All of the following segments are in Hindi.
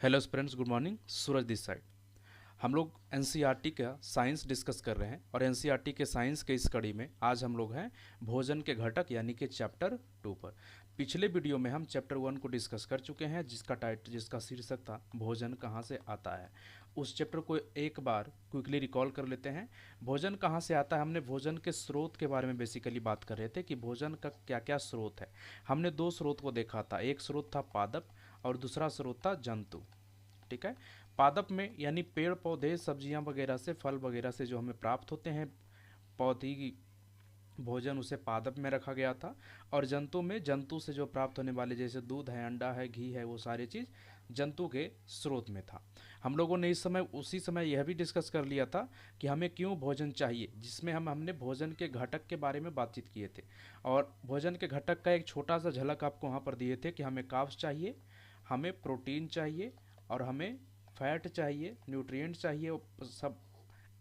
Hello friends, good morning. Suraj this side. हम लोग एनसीईआरटी का साइंस डिस्कस कर रहे हैं और एनसीईआरटी के साइंस के इस कड़ी में आज हम लोग हैं भोजन के घटक यानी कि चैप्टर 2 पर। पिछले वीडियो में हम चैप्टर 1 को डिस्कस कर चुके हैं जिसका शीर्षक था भोजन कहाँ से आता है। उस चैप्टर को एक बार क्विकली रिकॉल कर लेते हैं। भोजन कहाँ से आता है, हमने भोजन के स्रोत के बारे में बेसिकली बात कर रहे थे कि भोजन का क्या क्या स्रोत है। हमने दो स्रोत को देखा था, एक स्रोत था पादप और दूसरा स्रोत था जंतु। ठीक है। पादप में यानी पेड़ पौधे सब्जियां वगैरह से, फल वगैरह से जो हमें प्राप्त होते हैं पौधी भोजन, उसे पादप में रखा गया था। और जंतु में जंतु से जो प्राप्त होने वाले जैसे दूध है, अंडा है, घी है, वो सारी चीज़ जंतु के स्रोत में था। हम लोगों ने उसी समय यह भी डिस्कस कर लिया था कि हमें क्यों भोजन चाहिए, जिसमें हमने भोजन के घटक के बारे में बातचीत किए थे। और भोजन के घटक का एक छोटा सा झलक आपको वहाँ पर दिए थे कि हमें कार्ब्स चाहिए, हमें प्रोटीन चाहिए और हमें फैट चाहिए, न्यूट्रिएंट चाहिए, सब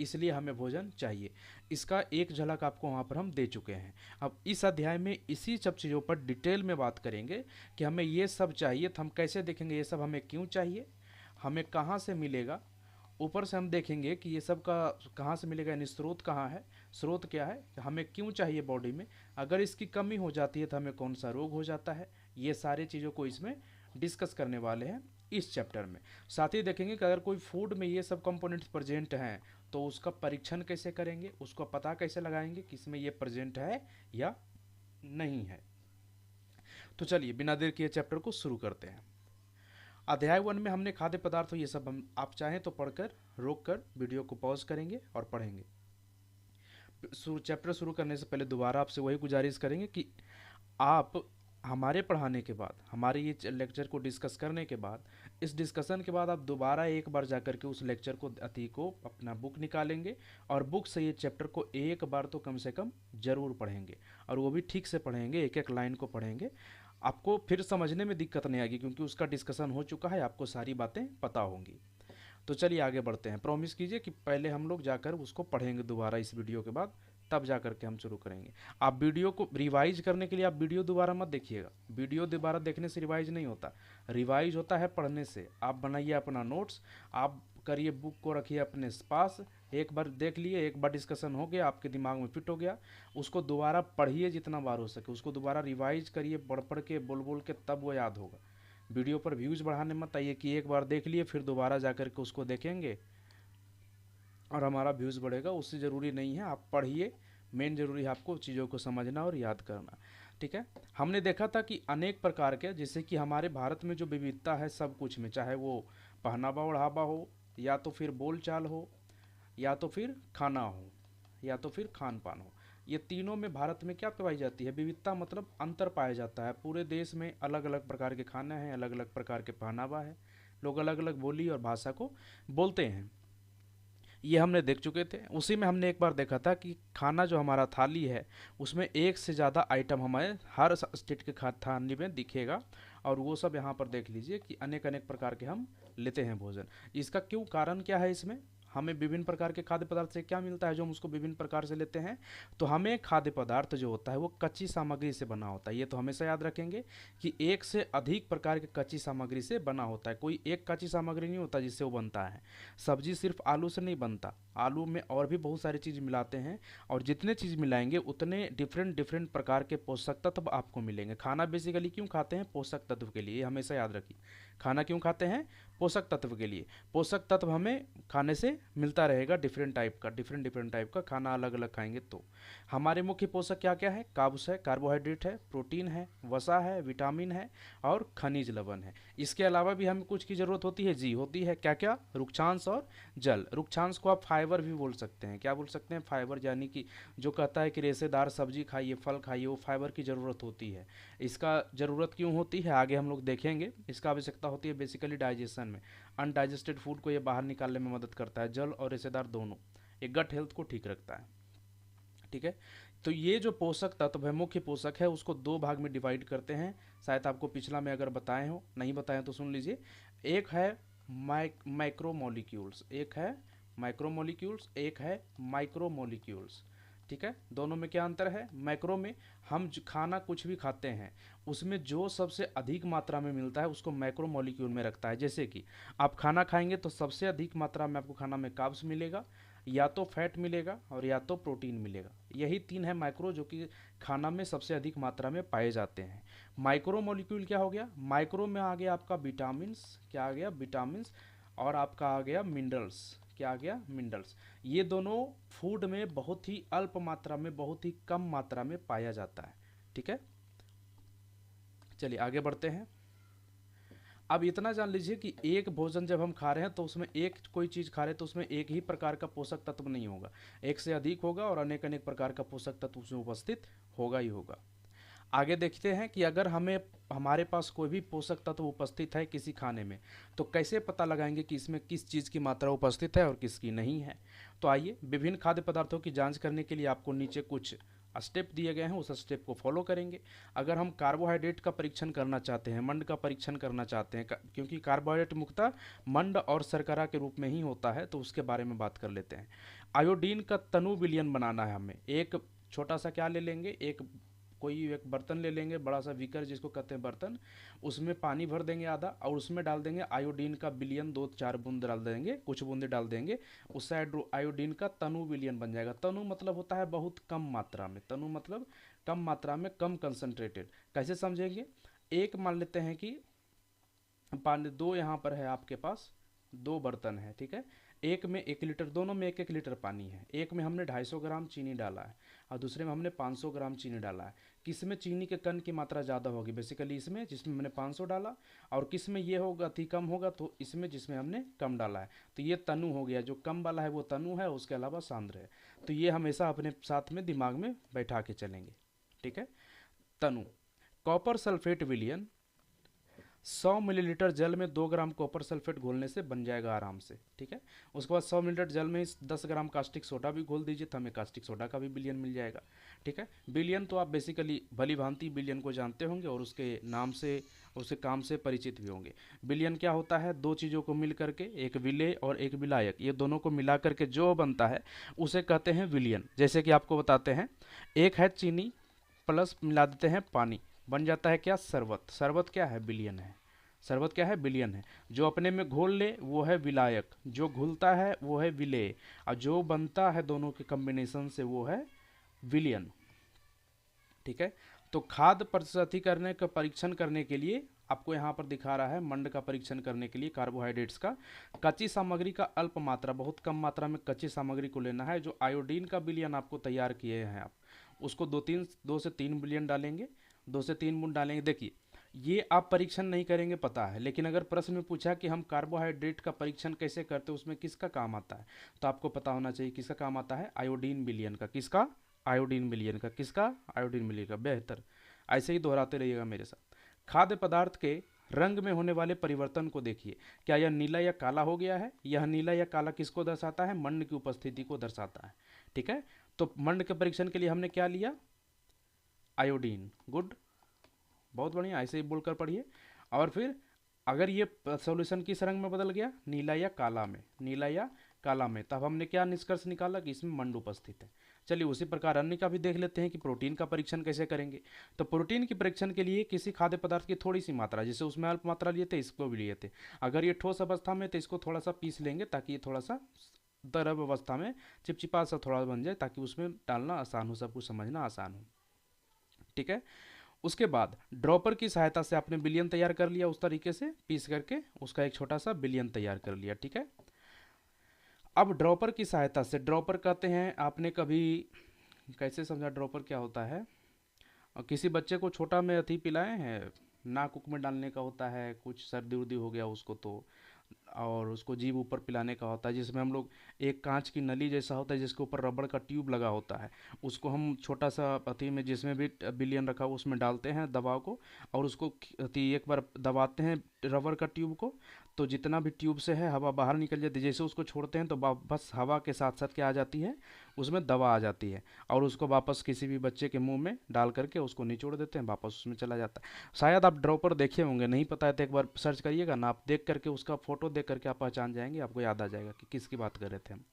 इसलिए हमें भोजन चाहिए। इसका एक झलक आपको वहाँ पर हम दे चुके हैं। अब इस अध्याय में इसी सब चीज़ों पर डिटेल में बात करेंगे कि हमें ये सब चाहिए तो हम कैसे देखेंगे ये सब हमें क्यों चाहिए, हमें कहाँ से मिलेगा। ऊपर से हम देखेंगे कि ये सब का कहाँ से मिलेगा, यानी स्रोत कहाँ है, स्रोत क्या है, हमें क्यों चाहिए बॉडी में, अगर इसकी कमी हो जाती है तो हमें कौन सा रोग हो जाता है। ये सारी चीज़ों को इसमें डिस्कस करने वाले हैं इस चैप्टर में। साथ ही देखेंगे कि अगर कोई फूड में ये सब कंपोनेंट्स प्रेजेंट हैं तो उसका परीक्षण कैसे करेंगे, उसको पता कैसे लगाएंगे कि इसमें ये प्रेजेंट है या नहीं है। तो चलिए बिना देर किए चैप्टर को शुरू करते हैं। अध्याय 1 में हमने खाद्य पदार्थ ये सब हम आप चाहें तो पढ़कर रोक कर वीडियो को पॉज करेंगे और पढ़ेंगे। चैप्टर शुरू करने से पहले दोबारा आपसे वही गुजारिश करेंगे कि आप हमारे पढ़ाने के बाद, हमारे ये लेक्चर को डिस्कस करने के बाद, इस डिस्कशन के बाद आप दोबारा एक बार जाकर के उस लेक्चर को अपना बुक निकालेंगे और बुक से ये चैप्टर को एक बार तो कम से कम ज़रूर पढ़ेंगे। और वो भी ठीक से पढ़ेंगे, एक एक लाइन को पढ़ेंगे। आपको फिर समझने में दिक्कत नहीं आएगी क्योंकि उसका डिस्कशन हो चुका है, आपको सारी बातें पता होंगी। तो चलिए आगे बढ़ते हैं। प्रॉमिस कीजिए कि पहले हम लोग जाकर उसको पढ़ेंगे दोबारा इस वीडियो के बाद, तब जा करके हम शुरू करेंगे। आप वीडियो को रिवाइज करने के लिए आप वीडियो दोबारा मत देखिएगा, वीडियो दोबारा देखने से रिवाइज नहीं होता, रिवाइज होता है पढ़ने से। आप बनाइए अपना नोट्स, आप करिए, बुक को रखिए अपने पास, एक बार देख लिए, एक बार डिस्कशन हो गया, आपके दिमाग में फिट हो गया, उसको दोबारा पढ़िए जितना बार हो सके, उसको दोबारा रिवाइज करिए, पढ़ पढ़ के, बोल बोल के, तब वो याद होगा। वीडियो पर व्यूज़ बढ़ाने मत आइए कि एक बार देख लिए फिर दोबारा जा कर के उसको देखेंगे और हमारा व्यूज़ बढ़ेगा, उससे ज़रूरी नहीं है। आप पढ़िए, मेन ज़रूरी है आपको चीज़ों को समझना और याद करना। ठीक है। हमने देखा था कि अनेक प्रकार के, जैसे कि हमारे भारत में जो विविधता है सब कुछ में, चाहे वो पहनावा ओढ़ावा हो, या तो फिर बोलचाल हो, या तो फिर खाना हो, या तो फिर खान पान हो, ये तीनों में भारत में क्या पाई जाती है, विविधता, मतलब अंतर पाया जाता है। पूरे देश में अलग अलग प्रकार के खाना है, अलग अलग प्रकार के पहनावा है, लोग अलग अलग बोली और भाषा को बोलते हैं। ये हमने देख चुके थे। उसी में हमने एक बार देखा था कि खाना जो हमारा थाली है उसमें एक से ज़्यादा आइटम हमारे हर स्टेट के थाली में दिखेगा, और वो सब यहाँ पर देख लीजिए कि अनेक अनेक प्रकार के हम लेते हैं भोजन। इसका क्यों, कारण क्या है, इसमें हमें विभिन्न प्रकार के खाद्य पदार्थ से क्या मिलता है जो हम उसको विभिन्न प्रकार से लेते हैं। तो हमें खाद्य पदार्थ जो होता है वो कच्ची सामग्री से बना होता है, ये तो हमेशा याद रखेंगे कि एक से अधिक प्रकार के कच्ची सामग्री से बना होता है, कोई एक कच्ची सामग्री नहीं होता जिससे वो बनता है। सब्जी सिर्फ आलू से नहीं बनता, आलू में और भी बहुत सारी चीज़ मिलाते हैं, और जितने चीज़ मिलाएंगे उतने डिफरेंट डिफरेंट प्रकार के पोषक तत्व आपको मिलेंगे। खाना बेसिकली क्यों खाते हैं, पोषक तत्व के लिए, हमेशा याद रखिए। खाना क्यों खाते हैं, पोषक तत्व के लिए। पोषक तत्व हमें खाने से मिलता रहेगा, डिफरेंट टाइप का खाना अलग अलग खाएंगे तो। हमारे मुख्य पोषक क्या क्या है, कार्ब्स है, कार्बोहाइड्रेट है, प्रोटीन है, वसा है, विटामिन है और खनिज लवण है। इसके अलावा भी हमें कुछ की ज़रूरत होती है, जी होती है, क्या क्या, रुक्षांश और जल। रुक्षांश को आप फाइबर भी बोल सकते हैं, क्या बोल सकते हैं, फाइबर, यानी कि जो कहता है कि रेशेदार सब्जी खाइए, फल खाइए, वो फाइबर की ज़रूरत होती है। इसका ज़रूरत क्यों होती है आगे हम लोग देखेंगे। इसका आवश्यकता होती है बेसिकली डाइजेशन में, अनडाइजेस्टेड फूड को ये बाहर निकालने में मदद करता है, जल और रेशेदार दोनों, ये गट हेल्थ को ठीक रखता है। ठीक है। तो ये जो पोषक तत्व है, मुख्य पोषक है, उसको दो भाग में डिवाइड करते हैं। शायद आपको पिछला में अगर बताए हो, नहीं बताए तो सुन लीजिए। एक है माइक्रोमोलिक्यूल्स, एक है माइक्रोमोलिक्यूल्स, एक है माइक्रोमोलिक्यूल्स। ठीक है, दोनों में क्या अंतर है? मैक्रो में हम खाना कुछ भी खाते हैं उसमें जो सबसे अधिक मात्रा में मिलता है उसको मैक्रो मॉलिक्यूल में रखता है। जैसे कि आप खाना खाएंगे तो सबसे अधिक मात्रा में आपको खाना में कार्ब्स मिलेगा, या तो फैट मिलेगा और या तो प्रोटीन मिलेगा। यही तीन है माइक्रो जो कि खाना में सबसे अधिक मात्रा में पाए जाते हैं। माइक्रो मॉलिक्यूल क्या हो गया? माइक्रो में आ गया आपका विटामिन्स, क्या आ गया? विटामिन्स। और आपका आ गया मिनरल्स, क्या आ गया? मिनरल्स। ये दोनों फूड में बहुत ही अल्प मात्रा में, बहुत ही कम मात्रा में पाया जाता है। ठीक है, चलिए आगे बढ़ते हैं। अब इतना जान लीजिए कि एक भोजन जब हम खा रहे हैं तो उसमें एक कोई चीज़ खा रहे हैं तो उसमें एक ही प्रकार का पोषक तत्व नहीं होगा, एक से अधिक होगा और अनेक अनेक प्रकार का पोषक तत्व उसमें उपस्थित होगा ही होगा। आगे देखते हैं कि अगर हमें हमारे पास कोई भी पोषक तत्व उपस्थित है किसी खाने में तो कैसे पता लगाएंगे कि इसमें किस चीज़ की मात्रा उपस्थित है और किसकी नहीं है। तो आइए, विभिन्न खाद्य पदार्थों की जांच करने के लिए आपको नीचे कुछ स्टेप दिए गए हैं, उस स्टेप को फॉलो करेंगे। अगर हम कार्बोहाइड्रेट का परीक्षण करना चाहते हैं, मंड का परीक्षण करना चाहते हैं, क्योंकि कार्बोहाइड्रेट मुख्यतः मंड और शर्करा के रूप में ही होता है, तो उसके बारे में बात कर लेते हैं। आयोडीन का तनु विलयन बनाना है हमें। एक छोटा सा क्या ले लेंगे, कोई एक बर्तन ले लेंगे, बड़ा सा बीकर जिसको कहते हैं बर्तन, उसमें पानी भर देंगे आधा और उसमें डाल देंगे आयोडीन का विलयन, 2-4 बूंद डाल देंगे, कुछ बूंदे डाल देंगे, उससे आयोडीन का तनु विलयन बन जाएगा। तनु मतलब होता है बहुत कम मात्रा में, तनु मतलब कम मात्रा में, कम कंसनट्रेटेड। कैसे समझेंगे? एक मान लेते हैं कि पानी दो यहाँ पर है आपके पास, दो बर्तन है, ठीक है, एक में 1 लीटर, दोनों में 1-1 लीटर पानी है। एक में हमने 250 ग्राम चीनी डाला है और दूसरे में हमने 500 ग्राम चीनी डाला है। किस में चीनी के कण की मात्रा ज़्यादा होगी? बेसिकली इसमें जिसमें हमने 500 डाला, और किस में ये होगा अति कम होगा? तो इसमें जिसमें हमने कम डाला है। तो ये तनु हो गया, जो कम वाला है वो तनु है, उसके अलावा सांद्र है। तो ये हमेशा अपने साथ में दिमाग में बैठा के चलेंगे, ठीक है। तनु। कॉपर सल्फेट विलयन 100 मिलीलीटर जल में 2 ग्राम कॉपर सल्फेट घोलने से बन जाएगा आराम से, ठीक है। उसके बाद 100 मिलीलीटर जल में 10 ग्राम कास्टिक सोडा भी घोल दीजिए तो हमें कास्टिक सोडा का भी विलयन मिल जाएगा, ठीक है। विलयन तो आप बेसिकली भली भांति विलयन को जानते होंगे और उसके नाम से, उसके काम से परिचित भी होंगे। विलयन क्या होता है? दो चीज़ों को मिल करके, एक विलेय और एक विलायक, ये दोनों को मिला करके जो बनता है उसे कहते हैं विलयन। जैसे कि आपको बताते हैं, एक है चीनी प्लस मिला देते हैं पानी, बन जाता है क्या? शरबत। शरबत क्या है? विलयन है। शरबत क्या है? विलयन है। जो अपने में घोल ले वो है विलायक, जो घुलता है वो है विलेय, और जो बनता है दोनों के कॉम्बिनेशन से वो है विलयन, ठीक है। तो खाद्य प्रसंस्करण का परीक्षण करने के लिए आपको यहाँ पर दिखा रहा है, मंड का परीक्षण करने के लिए कार्बोहाइड्रेट्स का, कच्ची सामग्री का अल्प मात्रा, बहुत कम मात्रा में कच्ची सामग्री को लेना है। जो आयोडीन का विलयन आपको तैयार किए हैं आप, उसको 2 से 3 विलयन डालेंगे, 2 से 3 बूंद डालेंगे। देखिए, ये आप परीक्षण नहीं करेंगे पता है, लेकिन अगर प्रश्न में पूछा कि हम कार्बोहाइड्रेट का परीक्षण कैसे करते हैं, उसमें किसका काम आता है, तो आपको पता होना चाहिए किसका काम आता है? आयोडीन विलयन का। किसका? आयोडीन विलयन का। किसका? आयोडीन विलयन का। बेहतर, ऐसे ही दोहराते रहिएगा मेरे साथ। खाद्य पदार्थ के रंग में होने वाले परिवर्तन को देखिए, क्या यह नीला या काला हो गया है? यह नीला या काला किसको दर्शाता है? मंड की उपस्थिति को दर्शाता है, ठीक है। तो मंड के परीक्षण के लिए हमने क्या लिया? आयोडीन। गुड, बहुत बढ़िया, ऐसे ही बोलकर पढ़िए। और फिर अगर ये सॉल्यूशन किस रंग में बदल गया? नीला या काला में, नीला या काला में, तब हमने क्या निष्कर्ष निकाला? कि इसमें मंड उपस्थित है। चलिए उसी प्रकार अन्य का भी देख लेते हैं कि प्रोटीन का परीक्षण कैसे करेंगे। तो प्रोटीन के परीक्षण के लिए किसी खाद्य पदार्थ की थोड़ी सी मात्रा, जैसे उसमें अल्प मात्रा लिए थे, इसको भी लिए थे, अगर ये ठोस अवस्था में तो इसको थोड़ा सा पीस लेंगे ताकि ये थोड़ा सा द्रव अवस्था में चिपचिपा सा थोड़ा बन जाए, ताकि उसमें डालना आसान हो, सब कुछ समझना आसान हो, ठीक है। उसके बाद ड्रॉपर की सहायता से आपने विलयन तैयार कर लिया, उस तरीके से पीस करके उसका एक छोटा सा विलयन तैयार कर लिया, ठीक है। अब ड्रॉपर की सहायता से, ड्रॉपर कहते हैं, आपने कभी कैसे समझा ड्रॉपर क्या होता है? और किसी बच्चे को छोटा में अथी पिलाए हैं, नाक उक में डालने का होता है, कुछ सर्दी उर्दी हो गया उसको तो, और उसको जीभ ऊपर पिलाने का होता है, जिसमें हम लोग एक कांच की नली जैसा होता है जिसके ऊपर रबड़ का ट्यूब लगा होता है, उसको हम छोटा सा अथी में जिसमें भी विलयन रखा हो उसमें डालते हैं दबाव को, और उसको अथी एक बार दबाते हैं रबर का ट्यूब को, तो जितना भी ट्यूब से है हवा बाहर निकल जाती है। जैसे उसको छोड़ते हैं तो बस हवा के साथ साथ क्या आ जाती है? उसमें दवा आ जाती है, और उसको वापस किसी भी बच्चे के मुंह में डाल करके उसको निचोड़ देते हैं, वापस उसमें चला जाता है। शायद आप ड्रॉपर देखे होंगे, नहीं पता है तो एक बार सर्च करिएगा ना, आप देख करके उसका फोटो देख करके आप पहचान जाएंगे, आपको याद आ जाएगा कि किसकी बात कर रहे थे हम।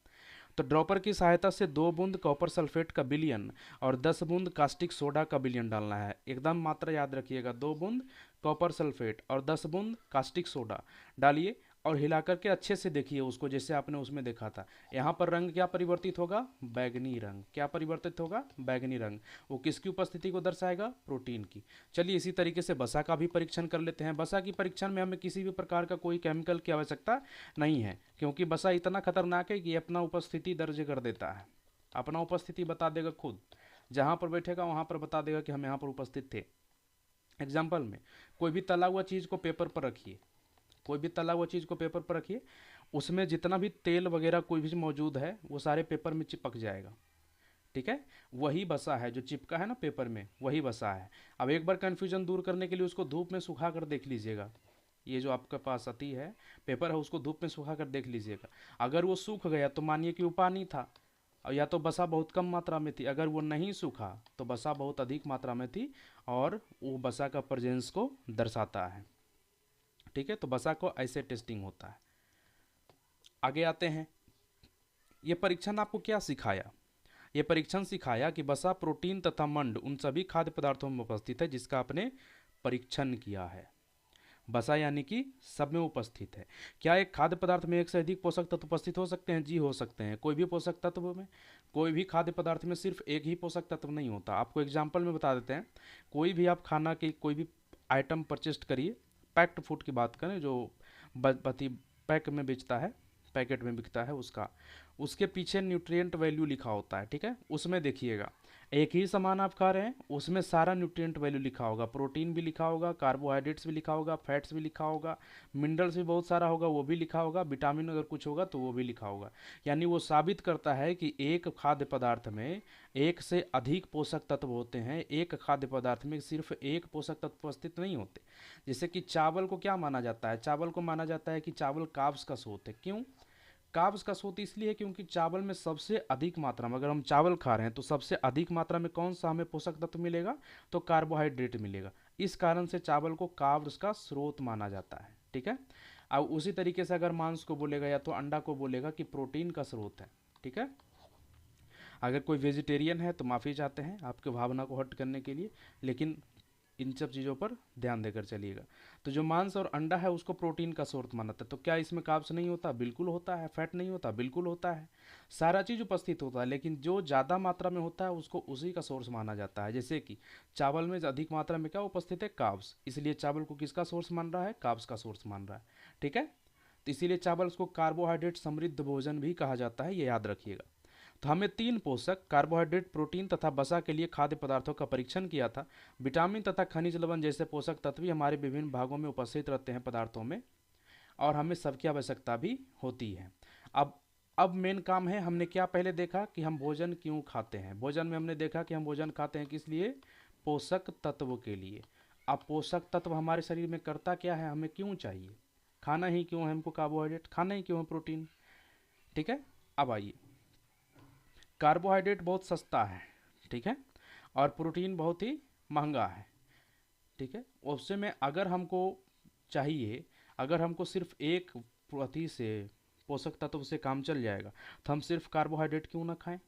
तो ड्रॉपर की सहायता से 2 बूंद कॉपर सल्फेट का विलयन और 10 बूंद कास्टिक सोडा का विलयन डालना है। एकदम मात्रा याद रखिएगा, 2 बूंद कॉपर सल्फेट और 10 बूंद कास्टिक सोडा डालिए और हिला करके अच्छे से देखिए उसको, जैसे आपने उसमें देखा था। यहाँ पर रंग क्या परिवर्तित होगा? बैगनी रंग। क्या परिवर्तित होगा? बैगनी रंग। वो किसकी उपस्थिति को दर्शाएगा? प्रोटीन की। चलिए इसी तरीके से वसा का भी परीक्षण कर लेते हैं। वसा की परीक्षण में हमें किसी भी प्रकार का कोई केमिकल की आवश्यकता नहीं है, क्योंकि वसा इतना खतरनाक है कि अपना उपस्थिति दर्ज कर देता है, अपना उपस्थिति बता देगा खुद। जहाँ पर बैठेगा वहाँ पर बता देगा कि हम यहाँ पर उपस्थित थे। एग्जाम्पल में कोई भी तला हुआ चीज़ को पेपर पर रखिए, कोई भी तला हुआ चीज़ को पेपर पर रखिए, उसमें जितना भी तेल वगैरह कोई भी मौजूद है वो सारे पेपर में चिपक जाएगा। ठीक है, वही वसा है जो चिपका है ना पेपर में, वही वसा है। अब एक बार कन्फ्यूजन दूर करने के लिए उसको धूप में सुखा कर देख लीजिएगा। ये जो आपके पास आती है पेपर है, उसको धूप में सुखा कर देख लीजिएगा। अगर वो सूख गया तो मानिए कि वो पानी था, और या तो वसा बहुत कम मात्रा में थी। अगर वो नहीं सूखा तो वसा बहुत अधिक मात्रा में थी, और वो वसा का प्रेजेंस को दर्शाता है। ठीक है, तो वसा को ऐसे टेस्टिंग होता है। आगे आते हैं। ये परीक्षण आपको क्या सिखाया? ये परीक्षण सिखाया कि वसा, प्रोटीन तथा मंड उन सभी खाद्य पदार्थों में उपस्थित है जिसका आपने परीक्षण किया है। वसा यानी कि सब में उपस्थित है। क्या एक खाद्य पदार्थ में एक से अधिक पोषक तत्व उपस्थित हो सकते हैं? जी हो सकते हैं। कोई भी पोषक तत्व में, कोई भी खाद्य पदार्थ में सिर्फ एक ही पोषक तत्व नहीं होता। आपको एग्जाम्पल में बता देते हैं। कोई भी आप खाना की कोई भी आइटम परचेस्ट करिए, पैक्ड फूड की बात करें, जो बती पैक में बेचता है, पैकेट में बिकता है, उसके पीछे न्यूट्रिएंट वैल्यू लिखा होता है। ठीक है, उसमें देखिएगा एक ही सामान आप खा रहे हैं, उसमें सारा न्यूट्रिएंट वैल्यू लिखा होगा, प्रोटीन भी लिखा होगा, कार्बोहाइड्रेट्स भी लिखा होगा, फैट्स भी लिखा होगा, मिनरल्स भी बहुत सारा होगा वो भी लिखा होगा, विटामिन अगर कुछ होगा तो वो भी लिखा होगा। यानी वो साबित करता है कि एक खाद्य पदार्थ में एक से अधिक पोषक तत्व होते हैं, एक खाद्य पदार्थ में सिर्फ एक पोषक तत्व उपस्थित नहीं होते। जैसे कि चावल को क्या माना जाता है? चावल को माना जाता है कि चावल कार्ब्स का स्रोत है। क्यों कार्ब्स का स्रोत? इसलिए क्योंकि चावल में सबसे अधिक मात्रा में, अगर हम चावल खा रहे हैं तो सबसे अधिक मात्रा में कौन सा हमें पोषक तत्व मिलेगा? तो कार्बोहाइड्रेट मिलेगा। इस कारण से चावल को कार्ब्स का स्रोत माना जाता है। ठीक है, अब उसी तरीके से अगर मांस को बोलेगा या तो अंडा को बोलेगा कि प्रोटीन का स्रोत है। ठीक है, अगर कोई वेजिटेरियन है तो माफ़ी चाहते हैं आपके भावना को हट करने के लिए, लेकिन इन सब चीज़ों पर ध्यान देकर चलिएगा। तो जो मांस और अंडा है उसको प्रोटीन का स्रोत माना था। तो क्या इसमें कार्ब्स नहीं होता? बिल्कुल होता है। फैट नहीं होता? बिल्कुल होता है। सारा चीज़ उपस्थित होता है, लेकिन जो ज़्यादा मात्रा में होता है उसको उसी का सोर्स माना जाता है। जैसे कि चावल में अधिक मात्रा में क्या उपस्थित है? कार्ब्स, इसलिए चावल को किसका सोर्स मान रहा है? कार्ब्स का सोर्स मान रहा है। ठीक है, तो इसीलिए चावल को कार्बोहाइड्रेट समृद्ध भोजन भी कहा जाता है, ये याद रखिएगा। तो हमें 3 पोषक कार्बोहाइड्रेट, प्रोटीन तथा वसा के लिए खाद्य पदार्थों का परीक्षण किया था। विटामिन तथा खनिज लवण जैसे पोषक तत्व भी हमारे विभिन्न भागों में उपस्थित रहते हैं पदार्थों में, और हमें सबकी आवश्यकता भी होती है। अब मेन काम है, हमने क्या पहले देखा कि हम भोजन क्यों खाते हैं। भोजन में हमने देखा कि हम भोजन खाते हैं किस लिए? पोषक तत्व के लिए। अब पोषक तत्व हमारे शरीर में करता क्या है, हमें क्यों चाहिए, खाना ही क्यों है हमको कार्बोहाइड्रेट, खाना ही क्यों है प्रोटीन। ठीक है, अब आइए, कार्बोहाइड्रेट बहुत सस्ता है। ठीक है, और प्रोटीन बहुत ही महंगा है। ठीक है, उससे में अगर हमको चाहिए, अगर हमको सिर्फ एक प्रति से पोषक तत्व से काम चल जाएगा तो हम सिर्फ कार्बोहाइड्रेट क्यों ना खाएं?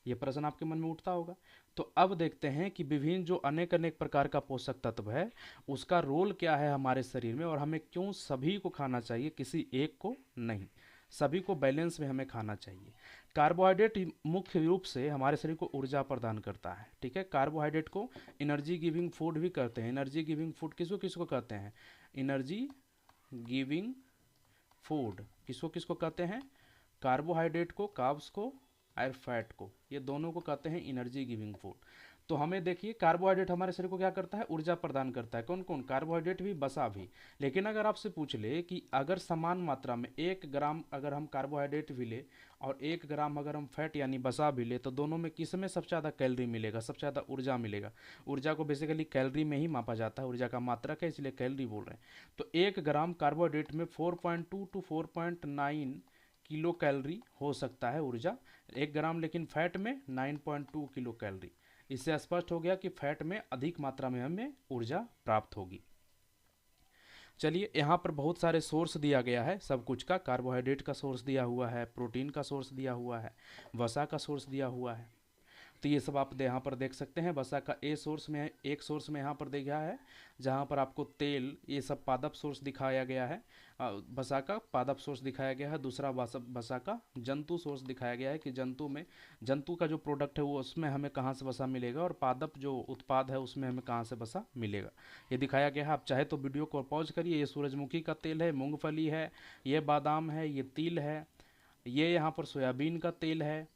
ये प्रश्न आपके मन में उठता होगा। तो अब देखते हैं कि विभिन्न जो अनेक अनेक प्रकार का पोषक तत्व है उसका रोल क्या है हमारे शरीर में, और हमें क्यों सभी को खाना चाहिए, किसी एक को नहीं, सभी को बैलेंस में हमें खाना चाहिए। कार्बोहाइड्रेट मुख्य रूप से हमारे शरीर को ऊर्जा प्रदान करता है। ठीक है, कार्बोहाइड्रेट को एनर्जी गिविंग फूड भी कहते हैं। एनर्जी गिविंग फूड किसको किसको कहते हैं? एनर्जी गिविंग फूड किसको किसको कहते हैं? कार्बोहाइड्रेट को, कार्ब्स को और फैट को, ये दोनों को कहते हैं एनर्जी गिविंग फूड। तो हमें देखिए, कार्बोहाइड्रेट हमारे शरीर को क्या करता है? ऊर्जा प्रदान करता है। कौन कौन? कार्बोहाइड्रेट भी, वसा भी। लेकिन अगर आपसे पूछ ले कि अगर समान मात्रा में 1 ग्राम अगर हम कार्बोहाइड्रेट भी ले और 1 ग्राम अगर हम फैट यानी वसा भी ले, तो दोनों में किस में सबसे ज़्यादा कैलोरी मिलेगा, सबसे ज़्यादा ऊर्जा मिलेगा? ऊर्जा को बेसिकली कैलोरी में ही मापा जाता है, ऊर्जा का मात्रक है, इसलिए कैलोरी बोल रहे हैं। तो 1 ग्राम कार्बोहाइड्रेट में 4.2 टू 4.9 किलो कैलोरी हो सकता है ऊर्जा, 1 ग्राम, लेकिन फैट में 9.2 किलो कैलोरी। इससे स्पष्ट हो गया कि फैट में अधिक मात्रा में हमें ऊर्जा प्राप्त होगी। चलिए, यहाँ पर बहुत सारे सोर्स दिया गया है सब कुछ का। कार्बोहाइड्रेट का सोर्स दिया हुआ है, प्रोटीन का सोर्स दिया हुआ है, वसा का सोर्स दिया हुआ है। तो ये सब आप यहाँ पर देख सकते हैं। वसा का सोर्स में, एक सोर्स में यहाँ पर देखा है जहाँ पर आपको तेल, ये सब पादप सोर्स दिखाया गया है। वसा का पादप सोर्स दिखाया गया है। दूसरा वसा का जंतु सोर्स दिखाया गया है कि जंतु में, जंतु का जो प्रोडक्ट है वो उसमें हमें कहाँ से वसा मिलेगा, और पादप जो उत्पाद है उसमें हमें कहाँ से वसा मिलेगा, ये दिखाया गया है। आप चाहे तो वीडियो को पॉज करिए। ये सूरजमुखी का तेल है, मूंगफली है, ये बादाम है, ये तिल है, ये यहाँ पर सोयाबीन का तेल है,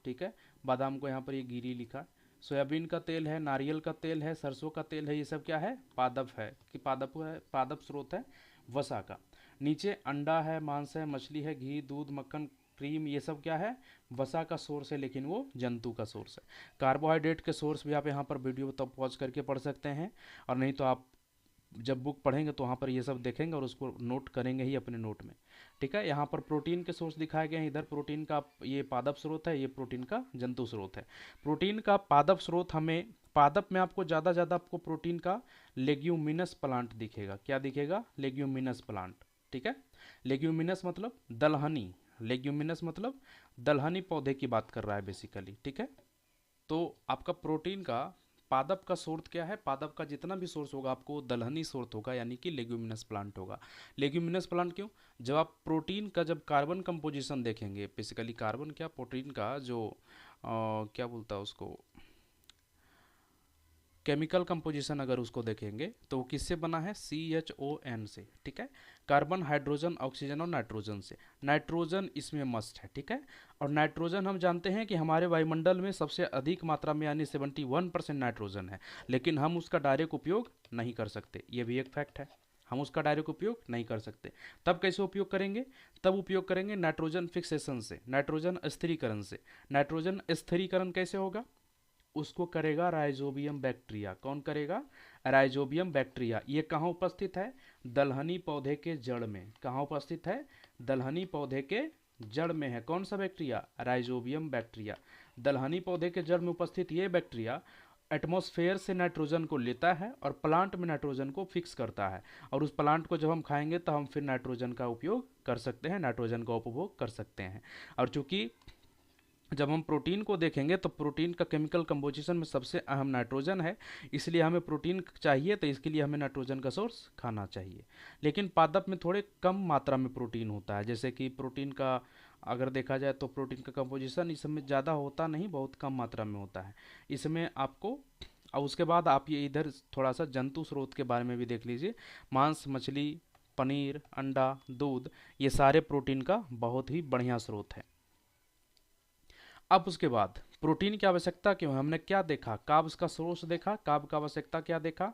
ठीक है। बादाम को यहाँ पर ये गिरी लिखा। सोयाबीन का तेल है, नारियल का तेल है, सरसों का तेल है, ये सब क्या है, पादप है, कि पादप है, पादप स्रोत है वसा का। नीचे अंडा है, मांस है, मछली है, घी, दूध, मक्खन, क्रीम, ये सब क्या है, वसा का सोर्स है, लेकिन वो जंतु का सोर्स है। कार्बोहाइड्रेट के सोर्स भी आप यहाँ पर वीडियो तब पॉज करके पढ़ सकते हैं, और नहीं तो आप जब बुक पढ़ेंगे तो वहाँ पर ये सब देखेंगे और उसको नोट करेंगे ही अपने नोट में, ठीक है। यहाँ पर प्रोटीन के सोर्स दिखाए गए हैं। इधर प्रोटीन का ये पादप स्रोत है, ये प्रोटीन का जंतु स्रोत है। प्रोटीन का पादप स्रोत हमें, पादप में आपको ज़्यादा आपको प्रोटीन का लेग्यूमिनस प्लांट दिखेगा। क्या दिखेगा, लेग्यूमिनस प्लांट, ठीक है। लेग्यूमिनस मतलब दलहनी, लेग्यूमिनस मतलब दलहनी पौधे की बात कर रहा है बेसिकली, ठीक है। तो आपका प्रोटीन का पादप का सोर्स क्या है, पादप का जितना भी सोर्स होगा आपको दलहनी सोर्स होगा, यानी कि लेग्यूमिनस प्लांट होगा। लेग्यूमिनस प्लांट क्यों, जब आप प्रोटीन का जब कार्बन कंपोजिशन देखेंगे, बेसिकली कार्बन क्या, प्रोटीन का जो क्या बोलता है उसको, केमिकल कंपोजिशन अगर उसको देखेंगे तो वो किससे बना है, CHON से, ठीक है। कार्बन, हाइड्रोजन, ऑक्सीजन और नाइट्रोजन से। नाइट्रोजन इसमें मस्ट है, ठीक है। और नाइट्रोजन हम जानते हैं कि हमारे वायुमंडल में सबसे अधिक मात्रा में यानी 71% नाइट्रोजन है, लेकिन हम उसका डायरेक्ट उपयोग नहीं कर सकते, ये भी एक फैक्ट है। हम उसका डायरेक्ट उपयोग नहीं कर सकते। तब कैसे उपयोग करेंगे, तब उपयोग करेंगे नाइट्रोजन फिक्सेशन से, नाइट्रोजन स्थिरीकरण से। नाइट्रोजन स्थिरीकरण कैसे होगा, उसको करेगा राइजोबियम बैक्टीरिया। कौन करेगा, राइजोबियम बैक्टीरिया। ये कहाँ उपस्थित है, दलहनी पौधे के जड़ में। कहाँ उपस्थित है, दलहनी पौधे के जड़ में है। कौन सा बैक्टीरिया, राइजोबियम बैक्टीरिया। दलहनी पौधे के जड़ में उपस्थित ये बैक्टीरिया एटमॉस्फेयर से नाइट्रोजन को लेता है और प्लांट में नाइट्रोजन को फिक्स करता है, और उस प्लांट को जब हम खाएंगे तो हम फिर नाइट्रोजन का उपयोग कर सकते हैं, नाइट्रोजन का उपभोग कर सकते हैं। और चूंकि जब हम प्रोटीन को देखेंगे तो प्रोटीन का केमिकल कंपोजिशन में सबसे अहम नाइट्रोजन है, इसलिए हमें प्रोटीन चाहिए, तो इसके लिए हमें नाइट्रोजन का सोर्स खाना चाहिए। लेकिन पादप में थोड़े कम मात्रा में प्रोटीन होता है, जैसे कि प्रोटीन का अगर देखा जाए तो प्रोटीन का कंपोजिशन इसमें ज़्यादा होता नहीं, बहुत कम मात्रा में होता है इसमें आपको। और उसके बाद आप ये इधर थोड़ा सा जंतु स्रोत के बारे में भी देख लीजिए। मांस, मछली, पनीर, अंडा, दूध, ये सारे प्रोटीन का बहुत ही बढ़िया स्रोत है। अब उसके बाद प्रोटीन की आवश्यकता क्यों है, हमने क्या देखा, कार्ब्स का सोर्स देखा, कार्ब का आवश्यकता क्या देखा,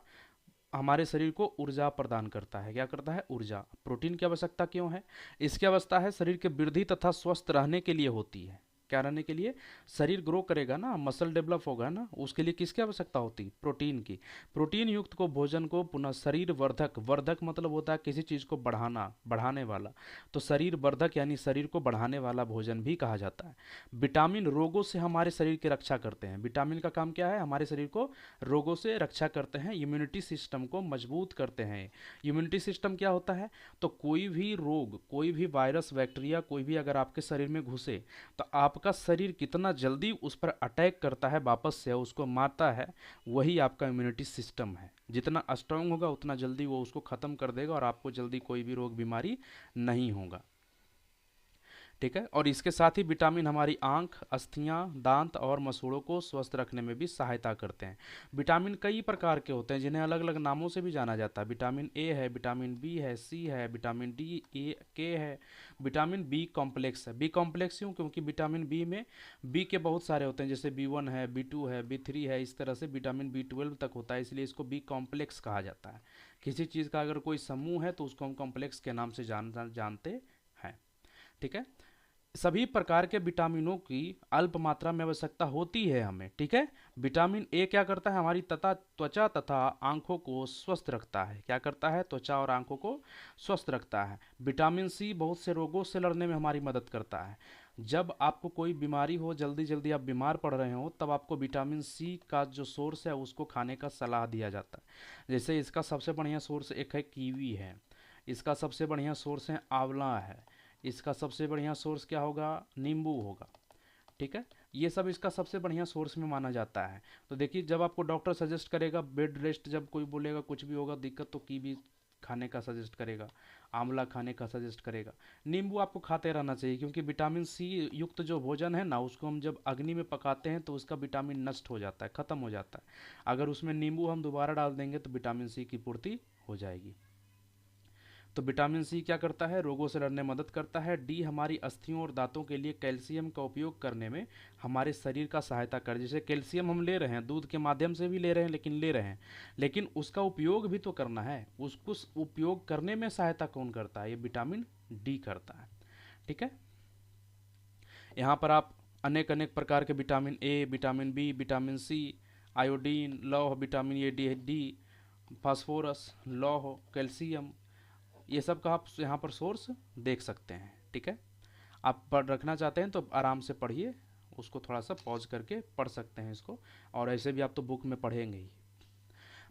हमारे शरीर को ऊर्जा प्रदान करता है। क्या करता है, ऊर्जा। प्रोटीन की आवश्यकता क्यों है, इसकी आवश्यकता है शरीर के वृद्धि तथा स्वस्थ रहने के लिए होती है। क्या रहने के लिए, शरीर ग्रो करेगा ना, मसल डेवलप होगा ना, उसके लिए किसकी आवश्यकता होती, प्रोटीन की। प्रोटीन युक्त को भोजन को पुनः शरीर वर्धक, वर्धक मतलब होता है किसी चीज़ को बढ़ाना, बढ़ाने वाला, तो शरीर वर्धक यानी शरीर को बढ़ाने वाला भोजन भी कहा जाता है। विटामिन रोगों से हमारे शरीर की रक्षा करते हैं। विटामिन का काम क्या है, हमारे शरीर को रोगों से रक्षा करते हैं, इम्यूनिटी सिस्टम को मजबूत करते हैं। इम्यूनिटी सिस्टम क्या होता है, तो कोई भी रोग, कोई भी वायरस, बैक्टीरिया, कोई भी अगर आपके शरीर में घुसे तो आपका शरीर कितना जल्दी उस पर अटैक करता है, वापस से उसको मारता है, वही आपका इम्यूनिटी सिस्टम है। जितना स्ट्रांग होगा उतना जल्दी वो उसको ख़त्म कर देगा और आपको जल्दी कोई भी रोग बीमारी नहीं होगा, ठीक है। और इसके साथ ही विटामिन हमारी आंख, अस्थियां, दांत और मसूड़ों को स्वस्थ रखने में भी सहायता करते हैं। विटामिन कई प्रकार के होते हैं जिन्हें अलग अलग नामों से भी जाना जाता है। विटामिन ए है, विटामिन बी है, सी है, विटामिन डी, ए, के है, विटामिन बी कॉम्प्लेक्स है। बी कॉम्प्लेक्स क्यों, क्योंकि विटामिन बी में बी के बहुत सारे होते हैं, जैसे B1 है, B2 है, B3 है, इस तरह से विटामिन B12 तक होता है, इसलिए इसको बी कॉम्प्लेक्स कहा जाता है। किसी चीज़ का अगर कोई समूह है तो उसको हम कॉम्प्लेक्स के नाम से जानते हैं, ठीक है। सभी प्रकार के विटामिनों की अल्प मात्रा में आवश्यकता होती है हमें, ठीक है। विटामिन ए क्या करता है, हमारी त्वचा तथा आंखों को स्वस्थ रखता है। क्या करता है, त्वचा और आंखों को स्वस्थ रखता है। विटामिन सी बहुत से रोगों से लड़ने में हमारी मदद करता है। जब आपको कोई बीमारी हो, जल्दी जल्दी आप बीमार पड़ रहे हो, तब आपको विटामिन सी का जो सोर्स है उसको खाने का सलाह दिया जाता है। जैसे इसका सबसे बढ़िया सोर्स एक है कीवी है, इसका सबसे बढ़िया सोर्स है आंवला है, इसका सबसे बढ़िया सोर्स क्या होगा, नींबू होगा। ठीक है, ये सब इसका सबसे बढ़िया सोर्स में माना जाता है। तो देखिए, जब आपको डॉक्टर सजेस्ट करेगा बेड रेस्ट, जब कोई बोलेगा कुछ भी होगा दिक्कत, तो कीवी खाने का सजेस्ट करेगा, आंवला खाने का सजेस्ट करेगा। नींबू आपको खाते रहना चाहिए, क्योंकि विटामिन सी युक्त जो भोजन है ना, उसको हम जब अग्नि में पकाते हैं तो उसका विटामिन नष्ट हो जाता है, ख़त्म हो जाता है। अगर उसमें नींबू हम दोबारा डाल देंगे तो विटामिन सी की पूर्ति हो जाएगी। तो विटामिन सी क्या करता है, रोगों से लड़ने में मदद करता है। डी हमारी अस्थियों और दांतों के लिए कैल्शियम का उपयोग करने में हमारे शरीर का सहायता कर, जैसे कैल्शियम हम ले रहे हैं दूध के माध्यम से भी ले रहे हैं, लेकिन उसका उपयोग भी तो करना है, उसको उपयोग करने में सहायता कौन करता है, ये विटामिन डी करता है। ठीक है, यहाँ पर आप अनेक अनेक प्रकार के vitamin A, vitamin B, vitamin C, iodine, लौह, विटामिन ए, डी, फास्फोरस, लौह, कैल्शियम, ये सब का आप यहाँ पर सोर्स देख सकते हैं। ठीक है, आप पढ़ रखना चाहते हैं तो आराम से पढ़िए, उसको थोड़ा सा पॉज करके पढ़ सकते हैं इसको, और ऐसे भी आप तो बुक में पढ़ेंगे ही।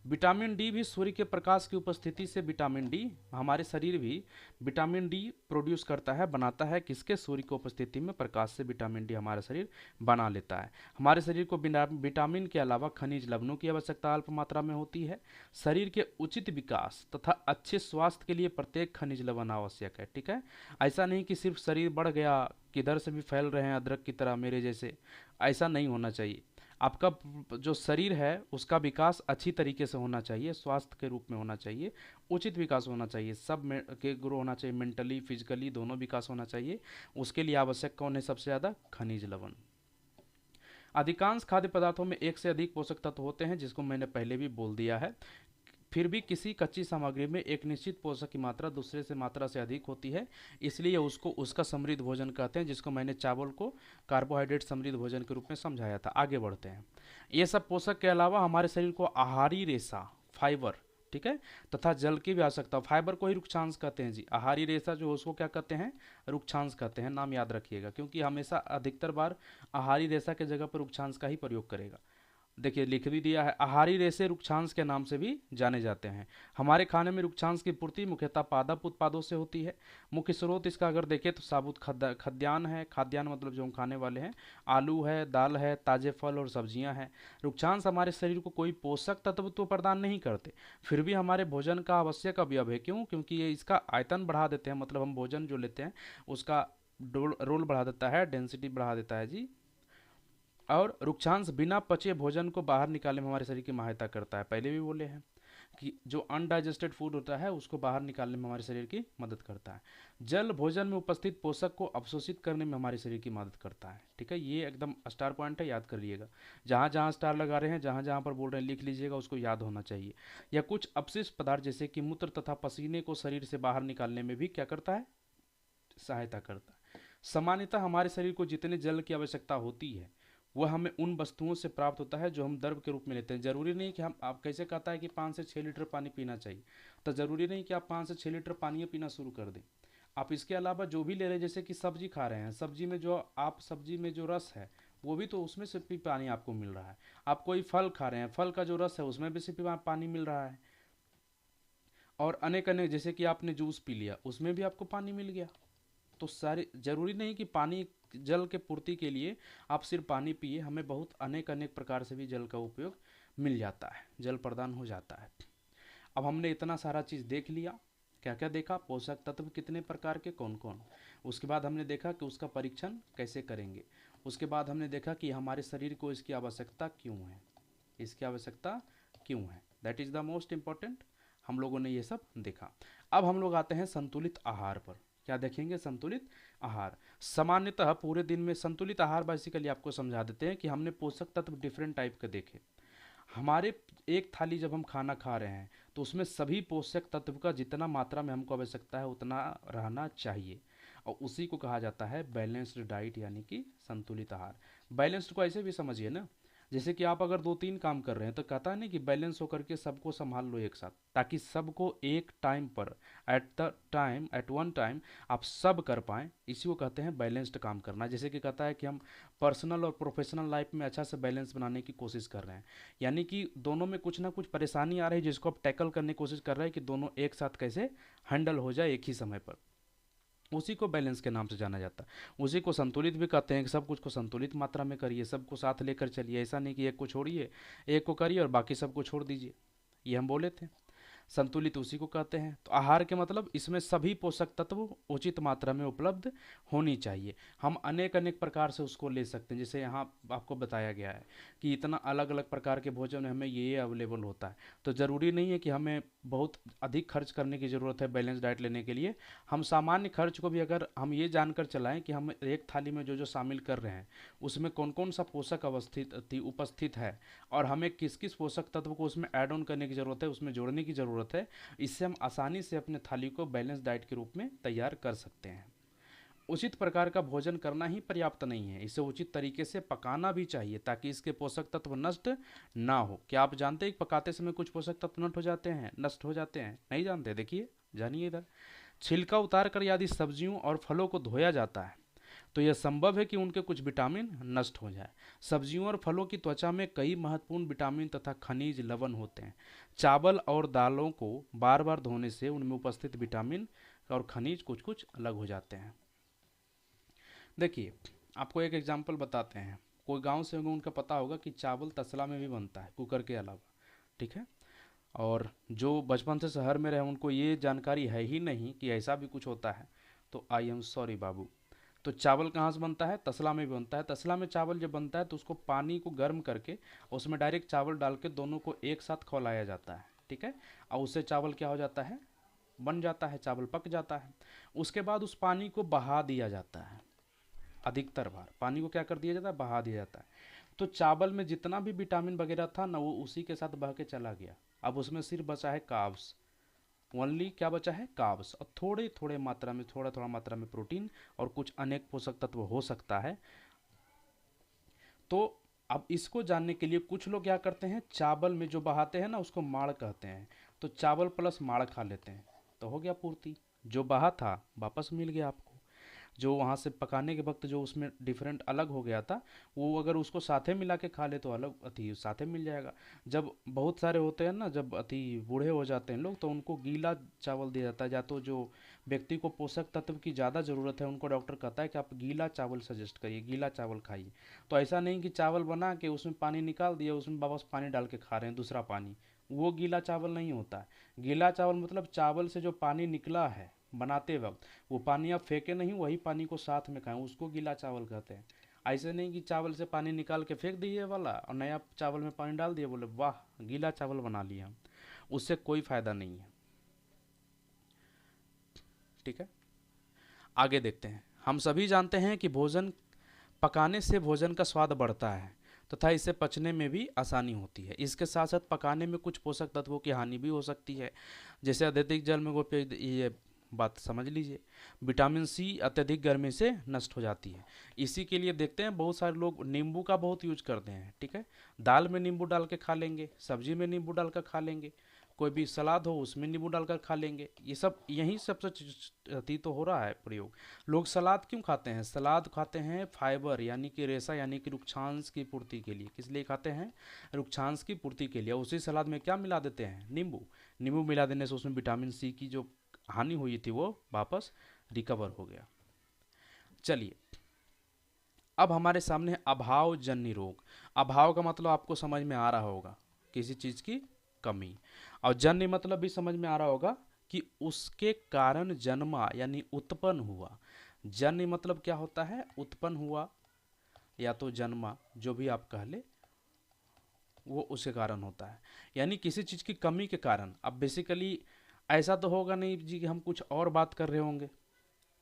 विटामिन डी भी सूर्य के प्रकाश की उपस्थिति से, विटामिन डी हमारे शरीर भी विटामिन डी प्रोड्यूस करता है, बनाता है, किसके, सूर्य की उपस्थिति में प्रकाश से विटामिन डी हमारा शरीर बना लेता है। हमारे शरीर को विटामिन के अलावा खनिज लवणों की आवश्यकता अल्प मात्रा में होती है। शरीर के उचित विकास तथा अच्छे स्वास्थ्य के लिए प्रत्येक खनिज लवण आवश्यक है। ठीक है, ऐसा नहीं कि सिर्फ शरीर बढ़ गया, किधर से भी फैल रहे हैं अदरक की तरह मेरे जैसे, ऐसा नहीं होना चाहिए। आपका जो शरीर है उसका विकास अच्छी तरीके से होना चाहिए, स्वास्थ्य के रूप में होना चाहिए, उचित विकास होना चाहिए, सब में के ग्रो होना चाहिए, मेंटली फिजिकली दोनों विकास होना चाहिए। उसके लिए आवश्यक कौन है, सबसे ज़्यादा खनिज लवण। अधिकांश खाद्य पदार्थों में एक से अधिक पोषक तत्व होते हैं, जिसको मैंने पहले भी बोल दिया है। फिर भी किसी कच्ची सामग्री में एक निश्चित पोषक की मात्रा दूसरे से मात्रा से अधिक होती है, इसलिए उसको उसका समृद्ध भोजन कहते हैं, जिसको मैंने चावल को कार्बोहाइड्रेट समृद्ध भोजन के रूप में समझाया था। आगे बढ़ते हैं। ये सब पोषक के अलावा हमारे शरीर को आहारी रेशा, फाइबर, ठीक है, तथा जल की भी आवश्यकता। फाइबर को ही रुक्षांश कहते हैं जी, आहारी रेशा जो उसको क्या कहते हैं, रुक्षांश कहते हैं। नाम याद रखिएगा, क्योंकि हमेशा अधिकतर बार आहारी रेशा के जगह पर रुक्षांश का ही प्रयोग करेगा। देखिए लिख भी दिया है, आहारी रेशे रुक्षांश के नाम से भी जाने जाते हैं। हमारे खाने में रुक्षांश की पूर्ति मुख्यतः पादप उत्पादों से होती है। मुख्य स्रोत इसका अगर देखें तो साबुत खाद्यान्न है, खाद्यान्न मतलब जो हम खाने वाले हैं, आलू है, दाल है, ताजे फल और सब्जियां हैं। रुक्षांश हमारे शरीर को कोई पोषक तत्व तो प्रदान नहीं करते, फिर भी हमारे भोजन का आवश्यक अवयव है। क्यों? क्योंकि ये इसका आयतन बढ़ा देते हैं, मतलब हम भोजन जो लेते हैं उसका रोल बढ़ा देता है, डेंसिटी बढ़ा देता है जी। और रुक्षांश बिना पचे भोजन को बाहर निकालने में हमारे शरीर की सहायता करता है। पहले भी बोले हैं कि जो अनडाइजेस्टेड फूड होता है उसको बाहर निकालने में हमारे शरीर की मदद करता है। जल भोजन में उपस्थित पोषक को अवशोषित करने में हमारे शरीर की मदद करता है। ठीक है, ये एकदम स्टार पॉइंट है, याद कर लीजिएगा। जहाँ जहाँ स्टार लगा रहे हैं, जहाँ जहाँ पर बोल रहे हैं लिख लीजिएगा, उसको याद होना चाहिए। या कुछ अपशिष्ट पदार्थ जैसे कि मूत्र तथा पसीने को शरीर से बाहर निकालने में भी क्या करता है, सहायता करता है। सामान्यतः हमारे शरीर को जितने जल की आवश्यकता होती है वह हमें उन वस्तुओं से प्राप्त होता है जो हम द्रव के रूप में लेते हैं। जरूरी नहीं कि हम, आप कैसे कहता है कि 5 से 6 लीटर पानी पीना चाहिए, तो ज़रूरी नहीं कि आप 5 से 6 लीटर पानी पीना शुरू कर दें। आप इसके अलावा जो भी ले रहे हैं, जैसे कि सब्जी खा रहे हैं, सब्जी में जो आप सब्जी में जो रस है वो भी तो उसमें से भी पानी आपको मिल रहा है। आप कोई फल खा रहे हैं, फल का जो रस है उसमें भी से पानी मिल रहा है। और अनेक अनेक, जैसे कि आपने जूस पी लिया उसमें भी आपको पानी मिल गया। तो सारे, जरूरी नहीं कि पानी, जल के पूर्ति के लिए आप सिर्फ पानी पिए, हमें बहुत अनेक अनेक प्रकार से भी जल का उपयोग मिल जाता है, जल प्रदान हो जाता है। अब हमने इतना सारा चीज़ देख लिया, क्या क्या देखा, पोषक तत्व कितने प्रकार के, कौन कौन। उसके बाद हमने देखा कि उसका परीक्षण कैसे करेंगे। उसके बाद हमने देखा कि हमारे शरीर को इसकी आवश्यकता क्यों है, इसकी आवश्यकता क्यों है, that is the most important. हम लोगों ने ये सब देखा। अब हम लोग आते हैं संतुलित आहार पर। क्या देखेंगे? संतुलित आहार। सामान्यतः पूरे दिन में संतुलित आहार बेसिकली आपको समझा देते हैं कि हमने पोषक तत्व डिफरेंट टाइप के देखे। हमारे एक थाली जब हम खाना खा रहे हैं तो उसमें सभी पोषक तत्व का जितना मात्रा में हमको आवश्यकता है उतना रहना चाहिए, और उसी को कहा जाता है बैलेंस्ड डाइट, यानी कि संतुलित आहार। बैलेंस्ड को ऐसे भी समझिए ना, जैसे कि आप अगर 2-3 काम कर रहे हैं तो कहता है ना कि बैलेंस होकर के सबको संभाल लो एक साथ, ताकि सबको एक टाइम पर एट वन टाइम आप सब कर पाएँ। इसी को कहते हैं बैलेंस्ड काम करना। जैसे कि कहता है कि हम पर्सनल और प्रोफेशनल लाइफ में अच्छा से बैलेंस बनाने की कोशिश कर रहे हैं, यानी कि दोनों में कुछ ना कुछ परेशानी आ रही है जिसको आप टैकल करने की कोशिश कर रहे हैं कि दोनों एक साथ कैसे हैंडल हो जाए एक ही समय पर। उसी को बैलेंस के नाम से जाना जाता है। उसी को संतुलित भी कहते हैं कि सब कुछ को संतुलित मात्रा में करिए, सबको साथ लेकर चलिए। ऐसा नहीं कि एक को छोड़िए, एक को करिए और बाकी सबको छोड़ दीजिए। ये हम बोले थे। संतुलित उसी को कहते हैं। तो आहार के मतलब इसमें सभी पोषक तत्व उचित मात्रा में उपलब्ध होनी चाहिए। हम अनेक अनेक प्रकार से उसको ले सकते हैं। जैसे यहाँ आपको बताया गया है कि इतना अलग अलग प्रकार के भोजन में हमें ये अवेलेबल होता है, तो ज़रूरी नहीं है कि हमें बहुत अधिक खर्च करने की ज़रूरत है बैलेंस डाइट लेने के लिए। हम सामान्य खर्च को भी अगर हम ये जानकर चलाएं कि हम एक थाली में जो जो शामिल कर रहे हैं उसमें कौन कौन सा पोषक उपस्थित है और हमें किस किस पोषक तत्व को उसमें ऐड ऑन करने की ज़रूरत है, उसमें जोड़ने की ज़रूरत है, इससे हम आसानी से अपने थाली को बैलेंस डाइट के रूप में तैयार कर सकते हैं। उचित प्रकार का भोजन करना ही पर्याप्त नहीं है, इसे उचित तरीके से पकाना भी चाहिए ताकि इसके पोषक तत्व नष्ट ना हो। क्या आप जानते हैं कि पकाते समय कुछ पोषक तत्व नष्ट हो जाते हैं? नहीं जानते? देखिए, जानिए इधर। छिलका उतार कर यदि सब्जियों और फलों को धोया जाता है तो यह संभव है कि उनके कुछ विटामिन नष्ट हो जाए। सब्जियों और फलों की त्वचा में कई महत्वपूर्ण विटामिन तथा खनिज लवण होते हैं। चावल और दालों को बार बार धोने से उनमें उपस्थित विटामिन और खनिज कुछ कुछ अलग हो जाते हैं। देखिए, आपको एक एग्जाम्पल बताते हैं। कोई गांव से होंगे, उनका पता होगा कि चावल तसला में भी बनता है, कुकर के अलावा। ठीक है। और जो बचपन से शहर में रहे उनको ये जानकारी है ही नहीं कि ऐसा भी कुछ होता है। तो आई एम सॉरी बाबू। तो चावल कहाँ से बनता है? तसला में भी बनता है। तसला में चावल जब बनता है तो उसको पानी को गर्म करके उसमें डायरेक्ट चावल डाल के दोनों को एक साथ खौलाया जाता है। ठीक है। और उससे चावल क्या हो जाता है? बन जाता है, चावल पक जाता है। उसके बाद उस पानी को बहा दिया जाता है। अधिकतर बार पानी को क्या कर दिया जाता है? बहा दिया जाता है। तो चावल में जितना भी विटामिन वगैरह था ना, वो उसी के साथ बह के चला गया। अब उसमें सिर्फ बचा है कार्ब्स। ओनली क्या बचा है? कार्ब्स। और थोड़े थोड़े मात्रा में, थोड़ा थोड़ा मात्रा में प्रोटीन और कुछ अनेक पोषक तत्व हो सकता है। तो अब इसको जानने के लिए कुछ लोग क्या करते हैं, चावल में जो बहाते हैं ना उसको माड़ कहते हैं। तो चावल प्लस माड़ खा लेते हैं तो हो गया पूर्ति। जो बहा था वापस मिल गया आपको। जो वहाँ से पकाने के वक्त जो उसमें डिफरेंट अलग हो गया था, वो अगर उसको साथे मिला के खा ले तो अलग अति साथे मिल जाएगा। जब बहुत सारे होते हैं ना, जब अति बूढ़े हो जाते हैं लोग, तो उनको गीला चावल दिया जाता है। या तो जो व्यक्ति को पोषक तत्व की ज़्यादा ज़रूरत है उनको डॉक्टर कहता है कि आप गीला चावल सजेस्ट करिए, गीला चावल खाइए। तो ऐसा नहीं कि चावल बना के उसमें पानी निकाल दिया, उसमें वापस पानी डाल के खा रहे हैं दूसरा पानी, वो गीला चावल नहीं होता है। गीला चावल मतलब चावल से जो पानी निकला है बनाते वक्त, वो पानी आप फेंके नहीं, वही पानी को साथ में खाएं, उसको गीला चावल कहते हैं। ऐसे नहीं कि चावल से पानी निकाल के फेंक दिए वाला और नया चावल में पानी डाल दिए, बोले वाह गीला चावल बना लिया हम। उससे कोई फायदा नहीं है। ठीक है, आगे देखते हैं। हम सभी जानते हैं कि भोजन पकाने से भोजन का स्वाद बढ़ता है तथा इसे पचने में भी आसानी होती है। इसके साथ साथ पकाने में कुछ पोषक तत्वों की हानि भी हो सकती है। जैसे अत्यधिक जल में ये बात समझ लीजिए। विटामिन सी अत्यधिक गर्मी से नष्ट हो जाती है। इसी के लिए देखते हैं बहुत सारे लोग नींबू का बहुत यूज करते हैं। ठीक है, दाल में नींबू डाल के खा लेंगे, सब्जी में नींबू डालकर खा लेंगे, कोई भी सलाद हो उसमें नींबू डालकर खा लेंगे। ये सब यही सबसे तो हो रहा है प्रयोग। लोग सलाद क्यों खाते हैं? सलाद खाते हैं फाइबर यानी कि रेशा यानी कि रुक्षांश की पूर्ति के लिए। किस लिए खाते हैं? रुक्षांश की पूर्ति के लिए। उसी सलाद में क्या मिला देते हैं? नींबू। नींबू मिला देने से उसमें विटामिन सी की जो हानि हुई थी वो वापस रिकवर हो गया। चलिए, अब हमारे सामने है अभाव जन्य रोग। अभाव का मतलब आपको समझ में आ रहा होगा, किसी चीज की कमी। और जन्य मतलब भी समझ में आ रहा होगा कि उसके कारण जन्मा यानी उत्पन्न हुआ। जन्य मतलब क्या होता है? उत्पन्न हुआ या तो जन्मा, जो भी आप कह ले, वो उसके कारण होता है, यानी किसी चीज की कमी के कारण। अब बेसिकली ऐसा तो होगा नहीं जी कि हम कुछ और बात कर रहे होंगे।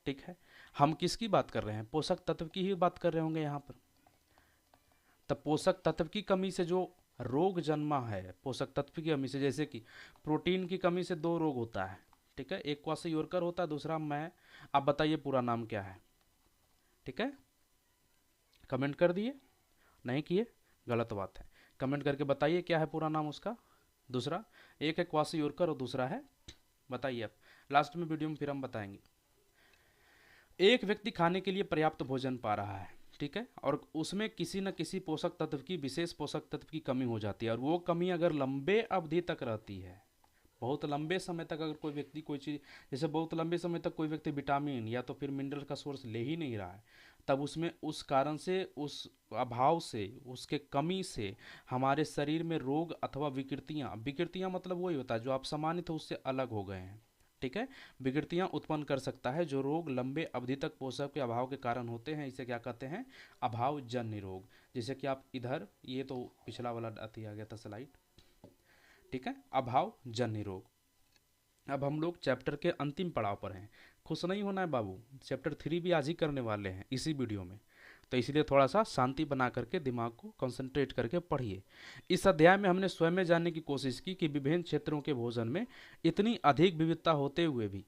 ठीक है, हम किसकी बात कर रहे हैं? पोषक तत्व की ही बात कर रहे होंगे यहाँ पर। तब पोषक तत्व की कमी से जो रोग जन्मा है, पोषक तत्व की कमी से, जैसे कि प्रोटीन की कमी से 2 रोग होता है। ठीक है, एक क्वाशियोरकर होता है, दूसरा मैं। आप बताइए पूरा नाम क्या है? ठीक है, कमेंट कर दिए? नहीं किए? गलत बात है। कमेंट करके बताइए क्या है पूरा नाम उसका। दूसरा, एक है क्वासियोरकर और दूसरा है, बताइए आप, लास्ट में वीडियो में फिर हम बताएंगे। एक व्यक्ति खाने के लिए पर्याप्त भोजन पा रहा है, ठीक है, और उसमें किसी न किसी पोषक तत्व की, विशेष पोषक तत्व की कमी हो जाती है, और वो कमी अगर लंबे अवधि तक रहती है, बहुत लंबे समय तक अगर कोई व्यक्ति कोई चीज़, जैसे बहुत लंबे समय तक कोई व्यक्ति विटामिन या तो फिर मिनरल का सोर्स ले ही नहीं रहा है, तब उसमें उस कारण से, उस अभाव से, उसके कमी से हमारे शरीर में रोग अथवा विकृतियाँ, विकृतियाँ मतलब वही होता है जो आप सामान्य थे उससे अलग हो गए हैं, ठीक है, विकृतियां उत्पन्न कर सकता है। जो रोग लंबे अवधि तक पोषक के अभाव के कारण होते हैं, इसे क्या कहते हैं, अभाव जन्य रोग। जैसे कि आप इधर, ये तो पिछला वाला अति आ गया था स्लाइड, ठीक है, अभाव जन्य रोग। अब हम लोग चैप्टर के अंतिम पड़ाव पर हैं। खुश नहीं होना है बाबू, चैप्टर 3 भी आज ही करने वाले हैं इसी वीडियो में, तो इसलिए थोड़ा सा शांति बना करके दिमाग को कंसंट्रेट करके पढ़िए। इस अध्याय में हमने स्वयं में जानने की कोशिश की कि विभिन्न क्षेत्रों के भोजन में इतनी अधिक विविधता होते हुए भी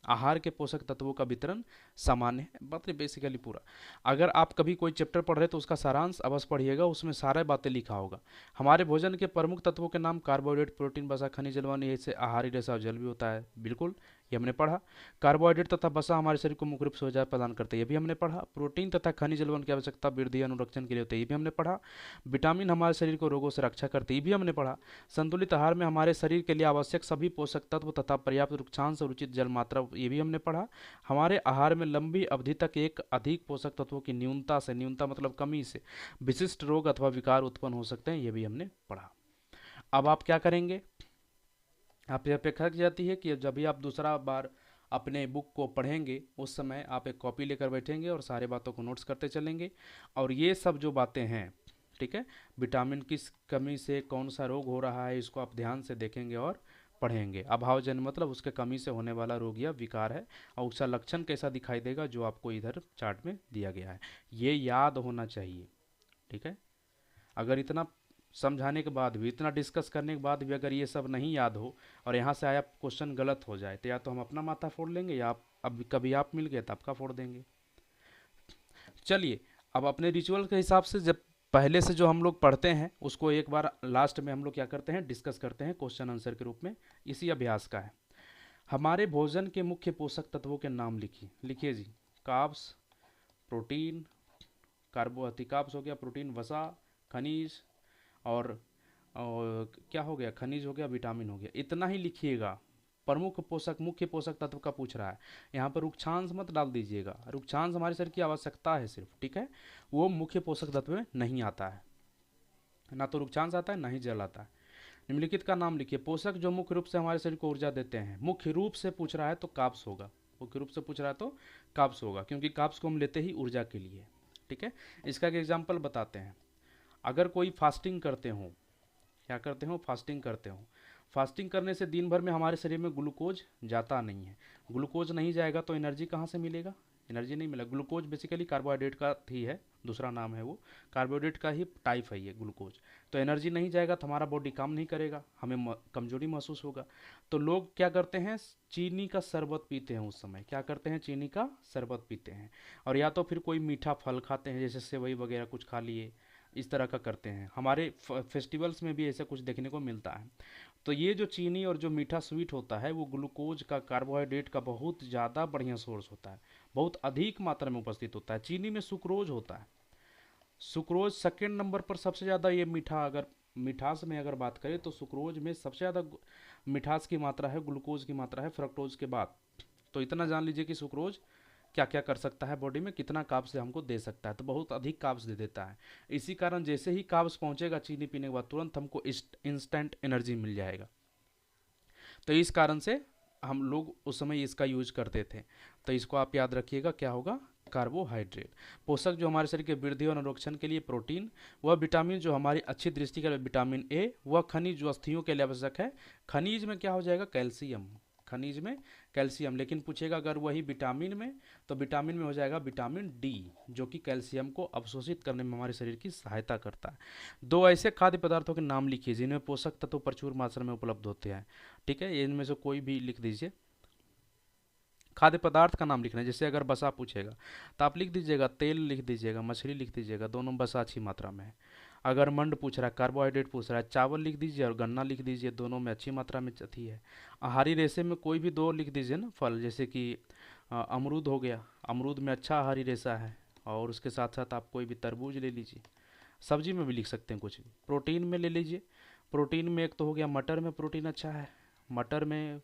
आहार के पोषक तत्वों का वितरण सामान्य है। मतलब बेसिकली पूरा, अगर आप कभी कोई चैप्टर पढ़ रहे तो उसका सारांश अवश्य पढ़िएगा, उसमें सारे बातें लिखा होगा। हमारे भोजन के प्रमुख तत्वों के नाम कार्बोहाइड्रेट, प्रोटीन, वसा, खनिज, लवण, ऐसे आहारी रेशा और जल भी होता है, बिल्कुल, ये हमने पढ़ा। कार्बोहाइड्रेट तथा वसा हमारे शरीर को मुख्य रूप से ऊर्जा प्रदान करते हैं, ये भी हमने पढ़ा। प्रोटीन तथा खनिज लवण की आवश्यकता वृद्धि अनुरक्षण के लिए होती है, ये भी हमने पढ़ा। विटामिन हमारे शरीर को रोगों से रक्षा करते हैं, ये भी हमने पढ़ा। संतुलित आहार में हमारे शरीर के लिए आवश्यक सभी पोषक तत्व तथा पर्याप्त रुक्षांश और उचित जल मात्रा, ये भी हमने पढ़ा। हमारे आहार में लंबी अवधि तक एक अधिक पोषक तत्वों की न्यूनता से, न्यूनता मतलब कमी से, विशिष्ट रोग अथवा विकार उत्पन्न हो सकते हैं, ये भी हमने पढ़ा। अब आप क्या करेंगे, आपसे अपेक्षा की जाती है कि जब भी आप दूसरा बार अपने बुक को पढ़ेंगे उस समय आप एक कॉपी लेकर बैठेंगे और सारे बातों को नोट्स करते चलेंगे, और ये सब जो बातें हैं, ठीक है, विटामिन किस कमी से कौन सा रोग हो रहा है, इसको आप ध्यान से देखेंगे और पढ़ेंगे। अभावजन्य मतलब उसके कमी से होने वाला रोग या विकार है, और उसका लक्षण कैसा दिखाई देगा जो आपको इधर चार्ट में दिया गया है, ये याद होना चाहिए, ठीक है। अगर इतना समझाने के बाद भी, इतना डिस्कस करने के बाद भी अगर ये सब नहीं याद हो और यहाँ से आया क्वेश्चन गलत हो जाए, तो या तो हम अपना माथा फोड़ लेंगे या आप, अब कभी आप मिल गए तो आपका फोड़ देंगे। चलिए, अब अपने रिचुअल के हिसाब से जब पहले से जो हम लोग पढ़ते हैं उसको एक बार लास्ट में हम लोग क्या करते हैं, डिस्कस करते हैं क्वेश्चन आंसर के रूप में, इसी अभ्यास का है। हमारे भोजन के मुख्य पोषक तत्वों के नाम लिखिए। लिखिए जी, कार्ब्स, प्रोटीन, कार्ब्स हो गया, प्रोटीन, वसा, खनिज, और क्या हो गया, खनिज हो गया, विटामिन हो गया, इतना ही लिखिएगा। प्रमुख पोषक, मुख्य पोषक तत्व का पूछ रहा है, यहाँ पर रुक्षांश मत डाल दीजिएगा, रुक्षांश हमारे शरीर की आवश्यकता है सिर्फ, ठीक है, वो मुख्य पोषक तत्व में नहीं आता है, ना तो रुक्षांश आता है ना ही जल आता है। निम्नलिखित का नाम लिखिए। पोषक जो मुख्य रूप से हमारे शरीर को ऊर्जा देते हैं, मुख्य रूप से पूछ रहा है तो कार्ब्स होगा, मुख्य रूप से पूछ रहा है तो कार्ब्स होगा, क्योंकि कार्ब्स को हम लेते ही ऊर्जा के लिए, ठीक है। इसका एक एग्जाम्पल बताते हैं। अगर कोई फास्टिंग करते हो, क्या करते हो, फास्टिंग करते हो, फास्टिंग करने से दिन भर में हमारे शरीर में ग्लूकोज जाता नहीं है, ग्लूकोज नहीं जाएगा तो एनर्जी कहाँ से मिलेगा, एनर्जी नहीं मिलेगा। ग्लूकोज बेसिकली कार्बोहाइड्रेट का ही है, दूसरा नाम है वो, कार्बोहाइड्रेट का ही टाइप है ये ग्लूकोज। तो एनर्जी नहीं जाएगा तो हमारा बॉडी काम नहीं करेगा, हमें कमजोरी महसूस होगा। तो लोग क्या करते हैं, चीनी का शरबत पीते हैं, उस समय क्या करते हैं, चीनी का शरबत पीते हैं, और या तो फिर कोई मीठा फल खाते हैं, जैसे सेवई वगैरह कुछ खा लिए, इस तरह का करते हैं। हमारे फेस्टिवल्स में भी ऐसा कुछ देखने को मिलता है। तो ये जो चीनी और जो मीठा स्वीट होता है वो ग्लूकोज का, कार्बोहाइड्रेट का बहुत ज़्यादा बढ़िया सोर्स होता है, बहुत अधिक मात्रा में उपस्थित होता है। चीनी में सुक्रोज होता है, सुक्रोज सेकेंड नंबर पर सबसे ज़्यादा ये मीठा, अगर मिठास में अगर बात करें तो सुक्रोज में सबसे ज़्यादा मिठास की मात्रा है, ग्लूकोज की मात्रा है फ्रक्टोज के बाद। तो इतना जान लीजिए कि सुक्रोज क्या क्या कर सकता है बॉडी में, कितना कार्ब्स से हमको दे सकता है, तो बहुत अधिक कार्ब्स दे देता है। इसी कारण जैसे ही कार्ब्स पहुंचेगा चीनी पीने के बाद तुरंत हमको इंस्टेंट एनर्जी मिल जाएगा। तो इस कारण से हम लोग उस समय इसका यूज करते थे। तो इसको आप याद रखिएगा, क्या होगा, कार्बोहाइड्रेट। पोषक जो हमारे शरीर के वृद्धि और अनुरक्षण के लिए, प्रोटीन। वह विटामिन जो हमारी अच्छी दृष्टि के लिए, विटामिन ए। वह खनिज जो अस्थियों के लिए आवश्यक है, खनिज में क्या हो जाएगा, कैल्शियम, खनिज में कैल्शियम। लेकिन पूछेगा अगर वही विटामिन में, तो विटामिन में हो जाएगा विटामिन डी, जो कि कैल्शियम को अवशोषित करने में हमारे शरीर की सहायता करता है। दो ऐसे खाद्य पदार्थों के नाम लिखिए जिनमें पोषक तत्व प्रचुर मात्रा में उपलब्ध होते हैं, ठीक है, इनमें से कोई भी लिख दीजिए। खाद्य पदार्थ का नाम लिखना है, जैसे अगर बसा पूछेगा तो आप लिख दीजिएगा तेल, लिख दीजिएगा मछली, लिख दीजिएगा, दोनों बसा अच्छी मात्रा में है। अगरमंड पूछ रहा है, कार्बोहाइड्रेट पूछ रहा है, चावल लिख दीजिए और गन्ना लिख दीजिए, दोनों में अच्छी मात्रा में अथी है। आहारी रेशे में कोई भी दो लिख दीजिए ना फल, जैसे कि अमरूद हो गया, अमरूद में अच्छा आहारी रेशा है। और उसके साथ साथ आप कोई भी तरबूज ले लीजिए, सब्जी में भी लिख सकते हैं कुछ भी। प्रोटीन में ले लीजिए, प्रोटीन में एक तो हो गया मटर में प्रोटीन अच्छा है, मटर में।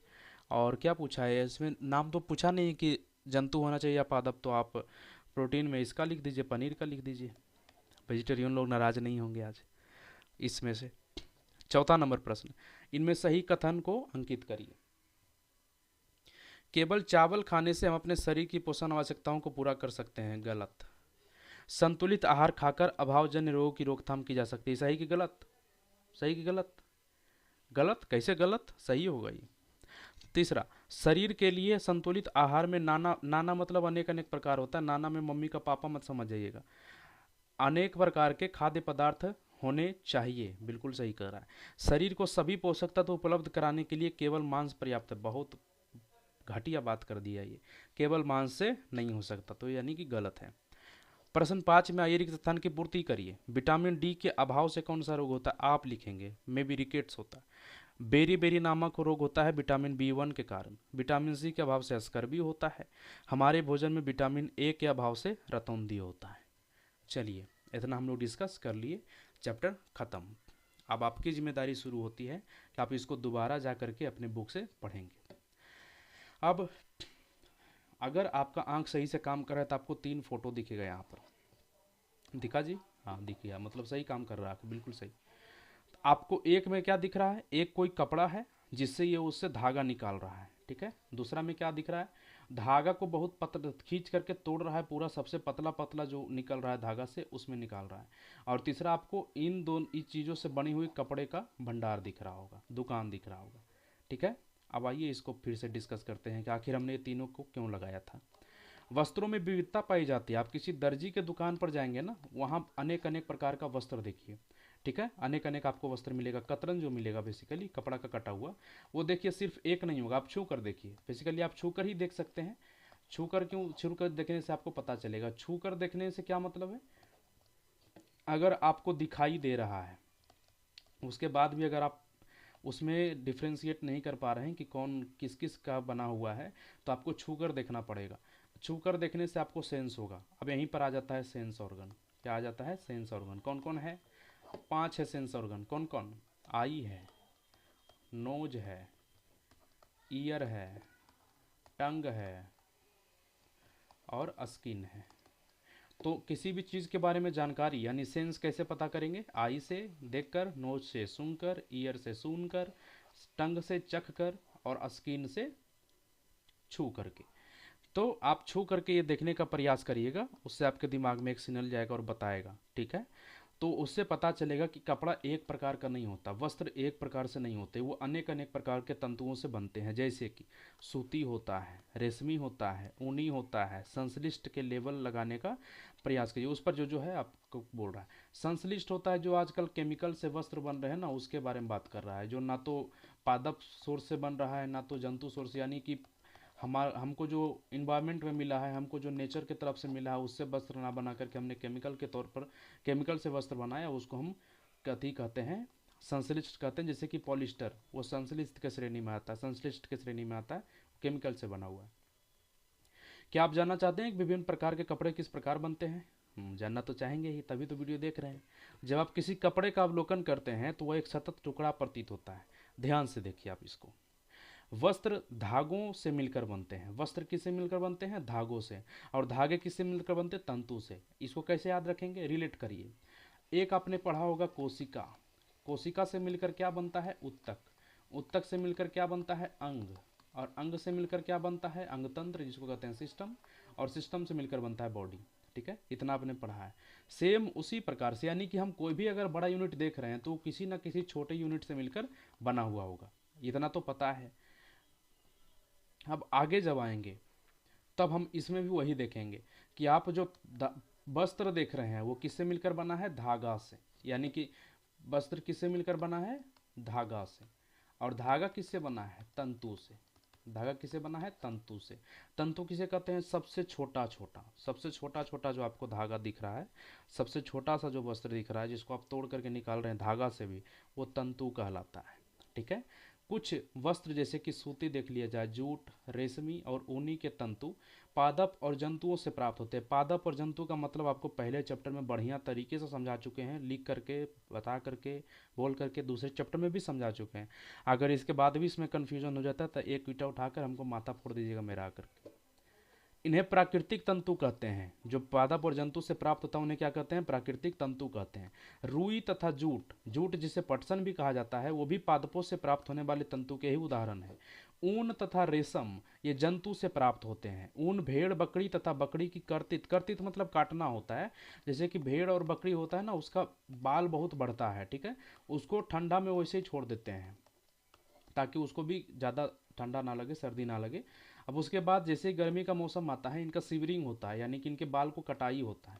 और क्या पूछा है इसमें, नाम तो पूछा नहीं कि जंतु होना चाहिए या पादप, तो आप प्रोटीन में इसका लिख दीजिए, पनीर का लिख दीजिए। वेजिटेरियन लोग नाराज नहीं होंगे आज इसमें से। चौथा नंबर प्रश्न, इनमें सही कथन को अंकित करिए। केवल चावल खाने से हम अपने शरीर की पोषण आवश्यकताओं को पूरा कर सकते हैं, गलत। संतुलित आहार खाकर अभावजन्य रोगों की रोकथाम की जा सकती है, सही कि गलत? सही कि गलत? गलत, कैसे गलत, सही होगा ये। तीसरा, शरीर के लिए संतुलित आहार में नाना नाना मतलब अनेक अनेक प्रकार होता है, नाना में मम्मी का पापा मत समझ जाइएगा। अनेक प्रकार के खाद्य पदार्थ होने चाहिए, बिल्कुल सही कह रहा है। शरीर को सभी पोषक तत्व उपलब्ध कराने के लिए केवल मांस पर्याप्त है, बहुत घटिया बात कर दिया ये, केवल मांस से नहीं हो सकता, तो यानी कि गलत है। प्रश्न 5 में आइए, रिक्त स्थान की पूर्ति करिए। विटामिन डी के अभाव से कौन सा रोग होता है? आप लिखेंगे, मे बी रिकेट्स होता है। बेरी बेरी नामक रोग होता है विटामिन B1 के कारण। विटामिन सी के अभाव से स्कर्वी होता है। हमारे भोजन में विटामिन ए के अभाव से रतौंधी होता है। चलिए, इतना हम लोग डिस्कस कर लिए, चैप्टर खत्म। अब आपकी जिम्मेदारी शुरू होती है कि आप इसको दोबारा जा करके अपने बुक से पढ़ेंगे। अब अगर आपका आंख सही से काम कर रहा है तो आपको 3 फोटो दिखेगा यहाँ पर, दिखा जी? हाँ दिख गया, मतलब सही काम कर रहा है, बिल्कुल सही। आपको एक में क्या दिख रहा है, एक कोई कपड़ा है जिससे ये उससे धागा निकाल रहा है, ठीक है। दूसरा में क्या दिख रहा है, धागा को बहुत पतला खींच करके तोड़ रहा है, पूरा सबसे पतला पतला जो निकल रहा है धागा से उसमें निकाल रहा है। और तीसरा आपको इन दोनों चीज़ों से बनी हुई कपड़े का भंडार दिख रहा होगा, दुकान दिख रहा होगा, ठीक है। अब आइए इसको फिर से डिस्कस करते हैं कि आखिर हमने ये तीनों को क्यों लगाया था। वस्त्रों में विविधता पाई जाती है। आप किसी दर्जी के दुकान पर जाएंगे ना, वहाँ अनेक अनेक प्रकार का वस्त्र देखिए, ठीक है। अनेक अनेक आपको वस्त्र मिलेगा, कतरन जो मिलेगा बेसिकली कपड़ा का कटा हुआ, वो देखिए सिर्फ एक नहीं होगा, आप छू कर देखिए। बेसिकली आप छू कर ही देख सकते हैं। छू कर क्यों? छू कर देखने से आपको पता चलेगा। छू कर देखने से क्या मतलब है, अगर आपको दिखाई दे रहा है उसके बाद भी अगर आप उसमें डिफ्रेंशिएट नहीं कर पा रहे हैं कि कौन किस किस का बना हुआ है, तो आपको छू कर देखना पड़ेगा। छू कर देखने से आपको सेंस होगा। अब यहीं पर आ जाता है सेंस ऑर्गन। क्या आ जाता है? Sense organ. कौन कौन है? 5 है सेंस ऑर्गन। कौन कौन? आई है, नोज है, ईयर है, टंग है और स्किन है। तो किसी भी चीज़ के बारे में जानकारी यानी सेंस कैसे पता करेंगे? आई से देखकर, नोज से सूंघकर, ईयर से सूंघकर, टंग से चखकर और स्किन से छू करके। तो आप छू करके ये देखने का प्रयास करिएगा, उससे आपके दिमाग में एक सिग्नल जाएगा और बताएगा, ठीक है। तो उससे पता चलेगा कि कपड़ा एक प्रकार का नहीं होता, वस्त्र एक प्रकार से नहीं होते, वो अनेक अनेक प्रकार के तंतुओं से बनते हैं। जैसे कि सूती होता है, रेशमी होता है, ऊनी होता है। संश्लिष्ट के लेवल लगाने का प्रयास कीजिए, उस पर जो है आपको बोल रहा है। संश्लिष्ट होता है जो आजकल केमिकल से वस्त्र बन रहे हैं ना, उसके बारे में बात कर रहा है, जो ना तो पादप सोर्स से बन रहा है ना तो जंतु सोर्स, यानी कि हमको जो इन्वायरमेंट में मिला है, हमको जो नेचर की तरफ से मिला है, उससे वस्त्र ना बना करके हमने केमिकल के तौर पर केमिकल से वस्त्र बनाया, उसको हम कथी कहते हैं? संश्लिष्ट कहते हैं। जैसे कि पॉलिस्टर, वो संश्लिष्ट के श्रेणी में आता है, संश्लिष्ट के श्रेणी में आता है, केमिकल से बना हुआ है। क्या आप जानना चाहते हैं कि विभिन्न प्रकार के कपड़े किस प्रकार बनते हैं? जानना तो चाहेंगे ही, तभी तो वीडियो देख रहे हैं। जब आप किसी कपड़े का अवलोकन करते हैं तो वह एक सतत टुकड़ा प्रतीत होता है। ध्यान से देखिए आप इसको। वस्त्र धागों से मिलकर बनते हैं। वस्त्र किससे मिलकर बनते हैं? धागों से। और धागे किससे मिलकर बनते हैं? तंतु से। इसको कैसे याद रखेंगे? रिलेट करिए। एक आपने पढ़ा होगा कोशिका। कोशिका से मिलकर क्या बनता है? उत्तक। उत्तक से मिलकर क्या बनता है? अंग। और अंग से मिलकर क्या बनता है? अंगतंत्र, जिसको कहते हैं सिस्टम। और सिस्टम से मिलकर बनता है बॉडी, ठीक है। इतना आपने पढ़ा है। सेम उसी प्रकार से, यानी कि हम कोई भी अगर बड़ा यूनिट देख रहे हैं तो किसी ना किसी छोटे यूनिट से मिलकर बना हुआ होगा, इतना तो पता है। अब आगे जब आएंगे तब हम इसमें भी वही देखेंगे कि आप जो वस्त्र देख रहे हैं वो किससे मिलकर बना है? धागा से। यानी कि वस्त्र किससे मिलकर बना है? धागा से। और धागा किससे बना है? तंतु से। धागा किसे बना है? तंतु से। तंतु किसे कहते हैं? सबसे छोटा छोटा, सबसे छोटा छोटा जो आपको धागा दिख रहा है, सबसे छोटा सा जो वस्त्र दिख रहा है जिसको आप तोड़ करके निकाल रहे हैं धागा से भी, वो तंतु कहलाता है। ठीक है। कुछ वस्त्र जैसे कि सूती देख लिया जाए, जूट, रेशमी और ऊनी के तंतु पादप और जंतुओं से प्राप्त होते हैं। पादप और जंतु का मतलब आपको पहले चैप्टर में बढ़िया तरीके से समझा चुके हैं, लिख करके, बता करके, बोल करके, दूसरे चैप्टर में भी समझा चुके हैं। अगर इसके बाद भी इसमें कन्फ्यूजन हो जाता है तो एक ईंटा उठाकर हमको माथा फोड़ दीजिएगा मेरा आकर के। इन्हें प्राकृतिक तंतु कहते हैं। जो पादप और जंतु से प्राप्त होता है उन्हें क्या कहते हैं? प्राकृतिक तंतु कहते हैं। रुई तथा जूट, जूट जिसे पटसन भी कहा जाता है, वो भी पादपों से प्राप्त होने वाले तंतु के ही उदाहरण है। ऊन तथा रेशम ये जंतु से प्राप्त होते हैं। ऊन भेड़, बकरी तथा बकरी की कर्तित, कर्तित मतलब काटना होता है। जैसे कि भेड़ और बकरी होता है ना, उसका बाल बहुत बढ़ता है, ठीक है, उसको ठंडा में वैसे ही छोड़ देते हैं ताकि उसको भी ज़्यादा ठंडा ना लगे, सर्दी ना लगे। अब उसके बाद जैसे गर्मी का मौसम आता है, इनका सिवरिंग होता है, यानी कि इनके बाल को कटाई होता है,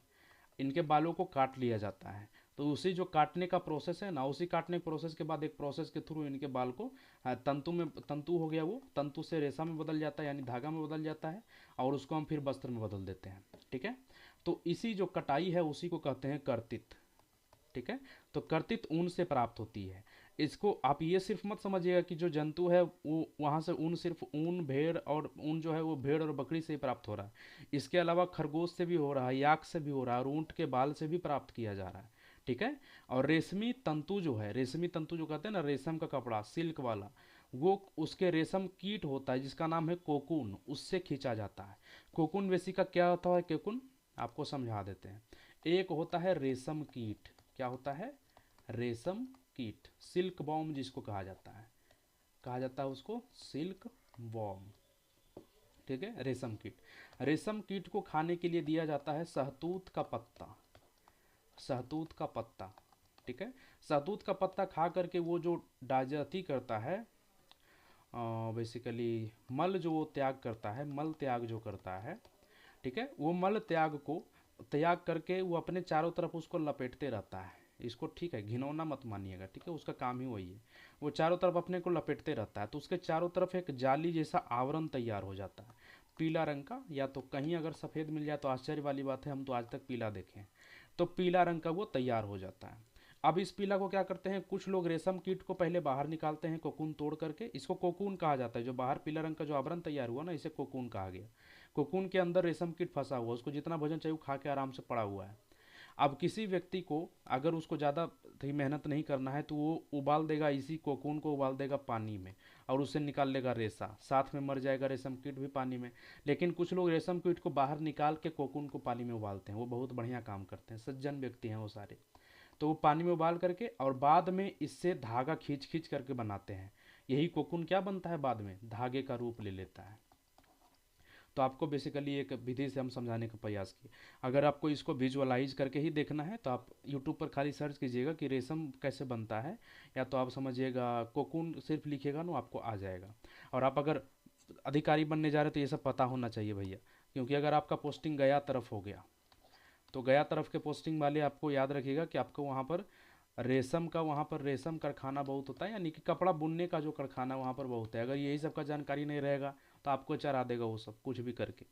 इनके बालों को काट लिया जाता है। तो उसी जो काटने का प्रोसेस है ना, उसी काटने के प्रोसेस के बाद एक प्रोसेस के थ्रू इनके बाल को तंतु में, तंतु हो गया वो, तंतु से रेशा में बदल जाता है, यानी धागा में बदल जाता है, और उसको हम फिर वस्त्र में बदल देते हैं। ठीक है। तो इसी जो कटाई है उसी को कहते हैं कर्तित। ठीक है। तो कर्तित ऊन से प्राप्त होती है। इसको आप ये सिर्फ मत समझिएगा कि जो जंतु है वो वहाँ से ऊन, सिर्फ ऊन भेड़ और ऊन जो है वो भेड़ और बकरी से ही प्राप्त हो रहा है। इसके अलावा खरगोश से भी हो रहा है, याक से भी हो रहा है, और ऊँट के बाल से भी प्राप्त किया जा रहा है। ठीक है। और रेशमी तंतु जो है, रेशमी तंतु जो कहते हैं ना, रेशम का कपड़ा, सिल्क वाला, वो उसके रेशम कीट होता है जिसका नाम है कोकून, उससे खींचा जाता है। कोकून वेसिका क्या होता है? कोकून आपको समझा देते हैं। एक होता है रेशम कीट, क्या होता है? रेशम कीट, सिल्क वॉर्म जिसको कहा जाता है, कहा जाता है उसको सिल्क वॉर्म। ठीक है। रेशम कीट, रेशम कीट को खाने के लिए दिया जाता है शहतूत का पत्ता, शहतूत का पत्ता। ठीक है। शहतूत का पत्ता खा करके वो जो डाइजेस्टी करता है, बेसिकली मल जो वो त्याग करता है, मल त्याग जो करता है, ठीक है, वो मल त्याग को त्याग करके वो अपने चारों तरफ उसको लपेटते रहता है। इसको, ठीक है, घिनौना मत मानिएगा, ठीक है, उसका काम ही वही है। वो चारों तरफ अपने को लपेटते रहता है, तो उसके चारों तरफ एक जाली जैसा आवरण तैयार हो जाता है, पीला रंग का, या तो कहीं अगर सफ़ेद मिल जाए तो आश्चर्य वाली बात है, हम तो आज तक पीला देखे हैं। तो पीला रंग का वो तैयार हो जाता है। अब इस पीला को क्या करते हैं, कुछ लोग रेशम कीट को पहले बाहर निकालते हैं कोकून तोड़ करके, इसको कोकून कहा जाता है। जो बाहर पीला रंग का जो आवरण तैयार हुआ ना, इसे कोकून कहा गया। कोकून के अंदर रेशम कीट फंसा हुआ, उसको जितना भोजन चाहिए वो खा के आराम से पड़ा हुआ है। अब किसी व्यक्ति को अगर उसको ज़्यादा मेहनत नहीं करना है तो वो उबाल देगा, इसी कोकून को उबाल देगा पानी में, और उससे निकाल लेगा रेशा, साथ में मर जाएगा रेशम कीट भी पानी में। लेकिन कुछ लोग रेशम कीट को बाहर निकाल के कोकून को पानी में उबालते हैं, वो बहुत बढ़िया काम करते हैं, सज्जन व्यक्ति हैं वो सारे। तो वो पानी में उबाल करके और बाद में इससे धागा खींच खींच करके बनाते हैं। यही कोकून क्या बनता है बाद में? धागे का रूप ले लेता है। तो आपको बेसिकली एक विधि से हम समझाने का प्रयास किए। अगर आपको इसको विजुअलाइज करके ही देखना है तो आप यूट्यूब पर खाली सर्च कीजिएगा कि रेशम कैसे बनता है, या तो आप समझिएगा कोकून सिर्फ लिखिएगा ना, आपको आ जाएगा। और आप अगर अधिकारी बनने जा रहे हो तो ये सब पता होना चाहिए भैया, क्योंकि अगर आपका पोस्टिंग गया तरफ हो गया तो गया तरफ के पोस्टिंग वाले आपको याद रखिएगा कि आपको वहाँ पर रेशम का, वहाँ पर रेशम कारखाना बहुत होता है, यानी कि कपड़ा बुनने का जो कारखाना वहाँ पर बहुत है। अगर यही सब का जानकारी नहीं रहेगा तो आपको चरा देगा वो सब कुछ भी करके।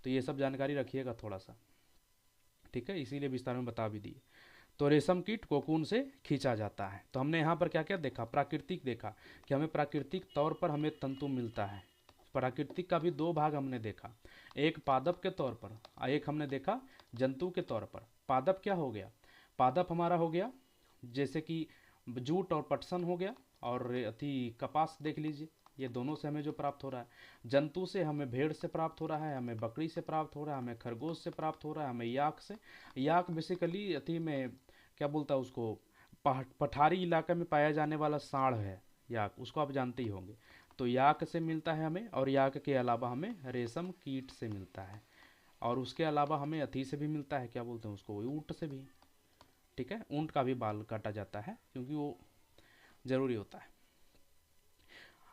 तो ये सब जानकारी रखिएगा थोड़ा सा, ठीक है, इसीलिए विस्तार में बता भी दिए। तो रेशम कीट कोकून से खींचा जाता है। तो हमने यहाँ पर क्या क्या देखा? प्राकृतिक देखा कि हमें प्राकृतिक तौर पर हमें तंतु मिलता है। प्राकृतिक का भी दो भाग हमने देखा, एक पादप के तौर पर और एक हमने देखा जंतु के तौर पर। पादप क्या हो गया? पादप हमारा हो गया जैसे कि जूट और पटसन हो गया, और अति कपास देख लीजिए, ये दोनों से हमें जो प्राप्त हो रहा है। जंतु से हमें भेड़ से प्राप्त हो रहा है, हमें बकरी से प्राप्त हो रहा है, हमें खरगोश से प्राप्त हो रहा है, हमें याक से। याक बेसिकली अति में क्या बोलता है उसको, पठारी इलाके में पाया जाने वाला सांड है याक, उसको आप जानते ही होंगे। तो याक से मिलता है हमें, और याक के अलावा हमें रेशम कीट से मिलता है, और उसके अलावा हमें अथी से भी मिलता है, क्या बोलते हैं उसको, ऊँट से भी। ठीक है, ऊँट का भी बाल काटा जाता है क्योंकि वो ज़रूरी होता है।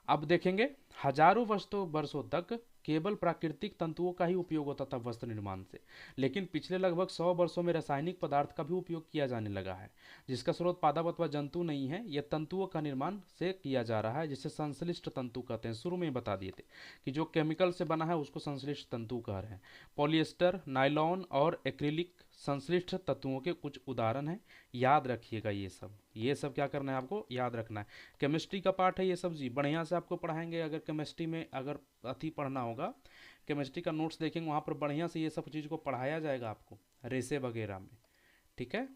अब देखेंगे हजारों वर्षों तक केवल प्राकृतिक तंतुओं का ही उपयोग होता था वस्त्र निर्माण से, लेकिन पिछले लगभग 100 वर्षों में रासायनिक पदार्थ का भी उपयोग किया जाने लगा है, जिसका स्रोत पादप अथवा जंतु नहीं है। यह तंतुओं का निर्माण से किया जा रहा है, जिसे संश्लिष्ट तंतु कहते हैं। शुरू में ही बता दिए थे कि जो केमिकल से बना है उसको संश्लिष्ट तंतु कह रहे हैं। पॉलिएस्टर, नायलॉन और एक्रिलिक संश्लिष्ट तत्वों के कुछ उदाहरण हैं। याद रखिएगा ये सब क्या करना है, आपको याद रखना है। केमिस्ट्री का पार्ट है ये सब जी, बढ़िया से आपको पढ़ाएंगे। अगर केमिस्ट्री में अगर अति पढ़ना होगा, केमिस्ट्री का नोट्स देखेंगे, वहाँ पर बढ़िया से ये सब चीज़ को पढ़ाया जाएगा आपको, रेसे वगैरह में। ठीक है,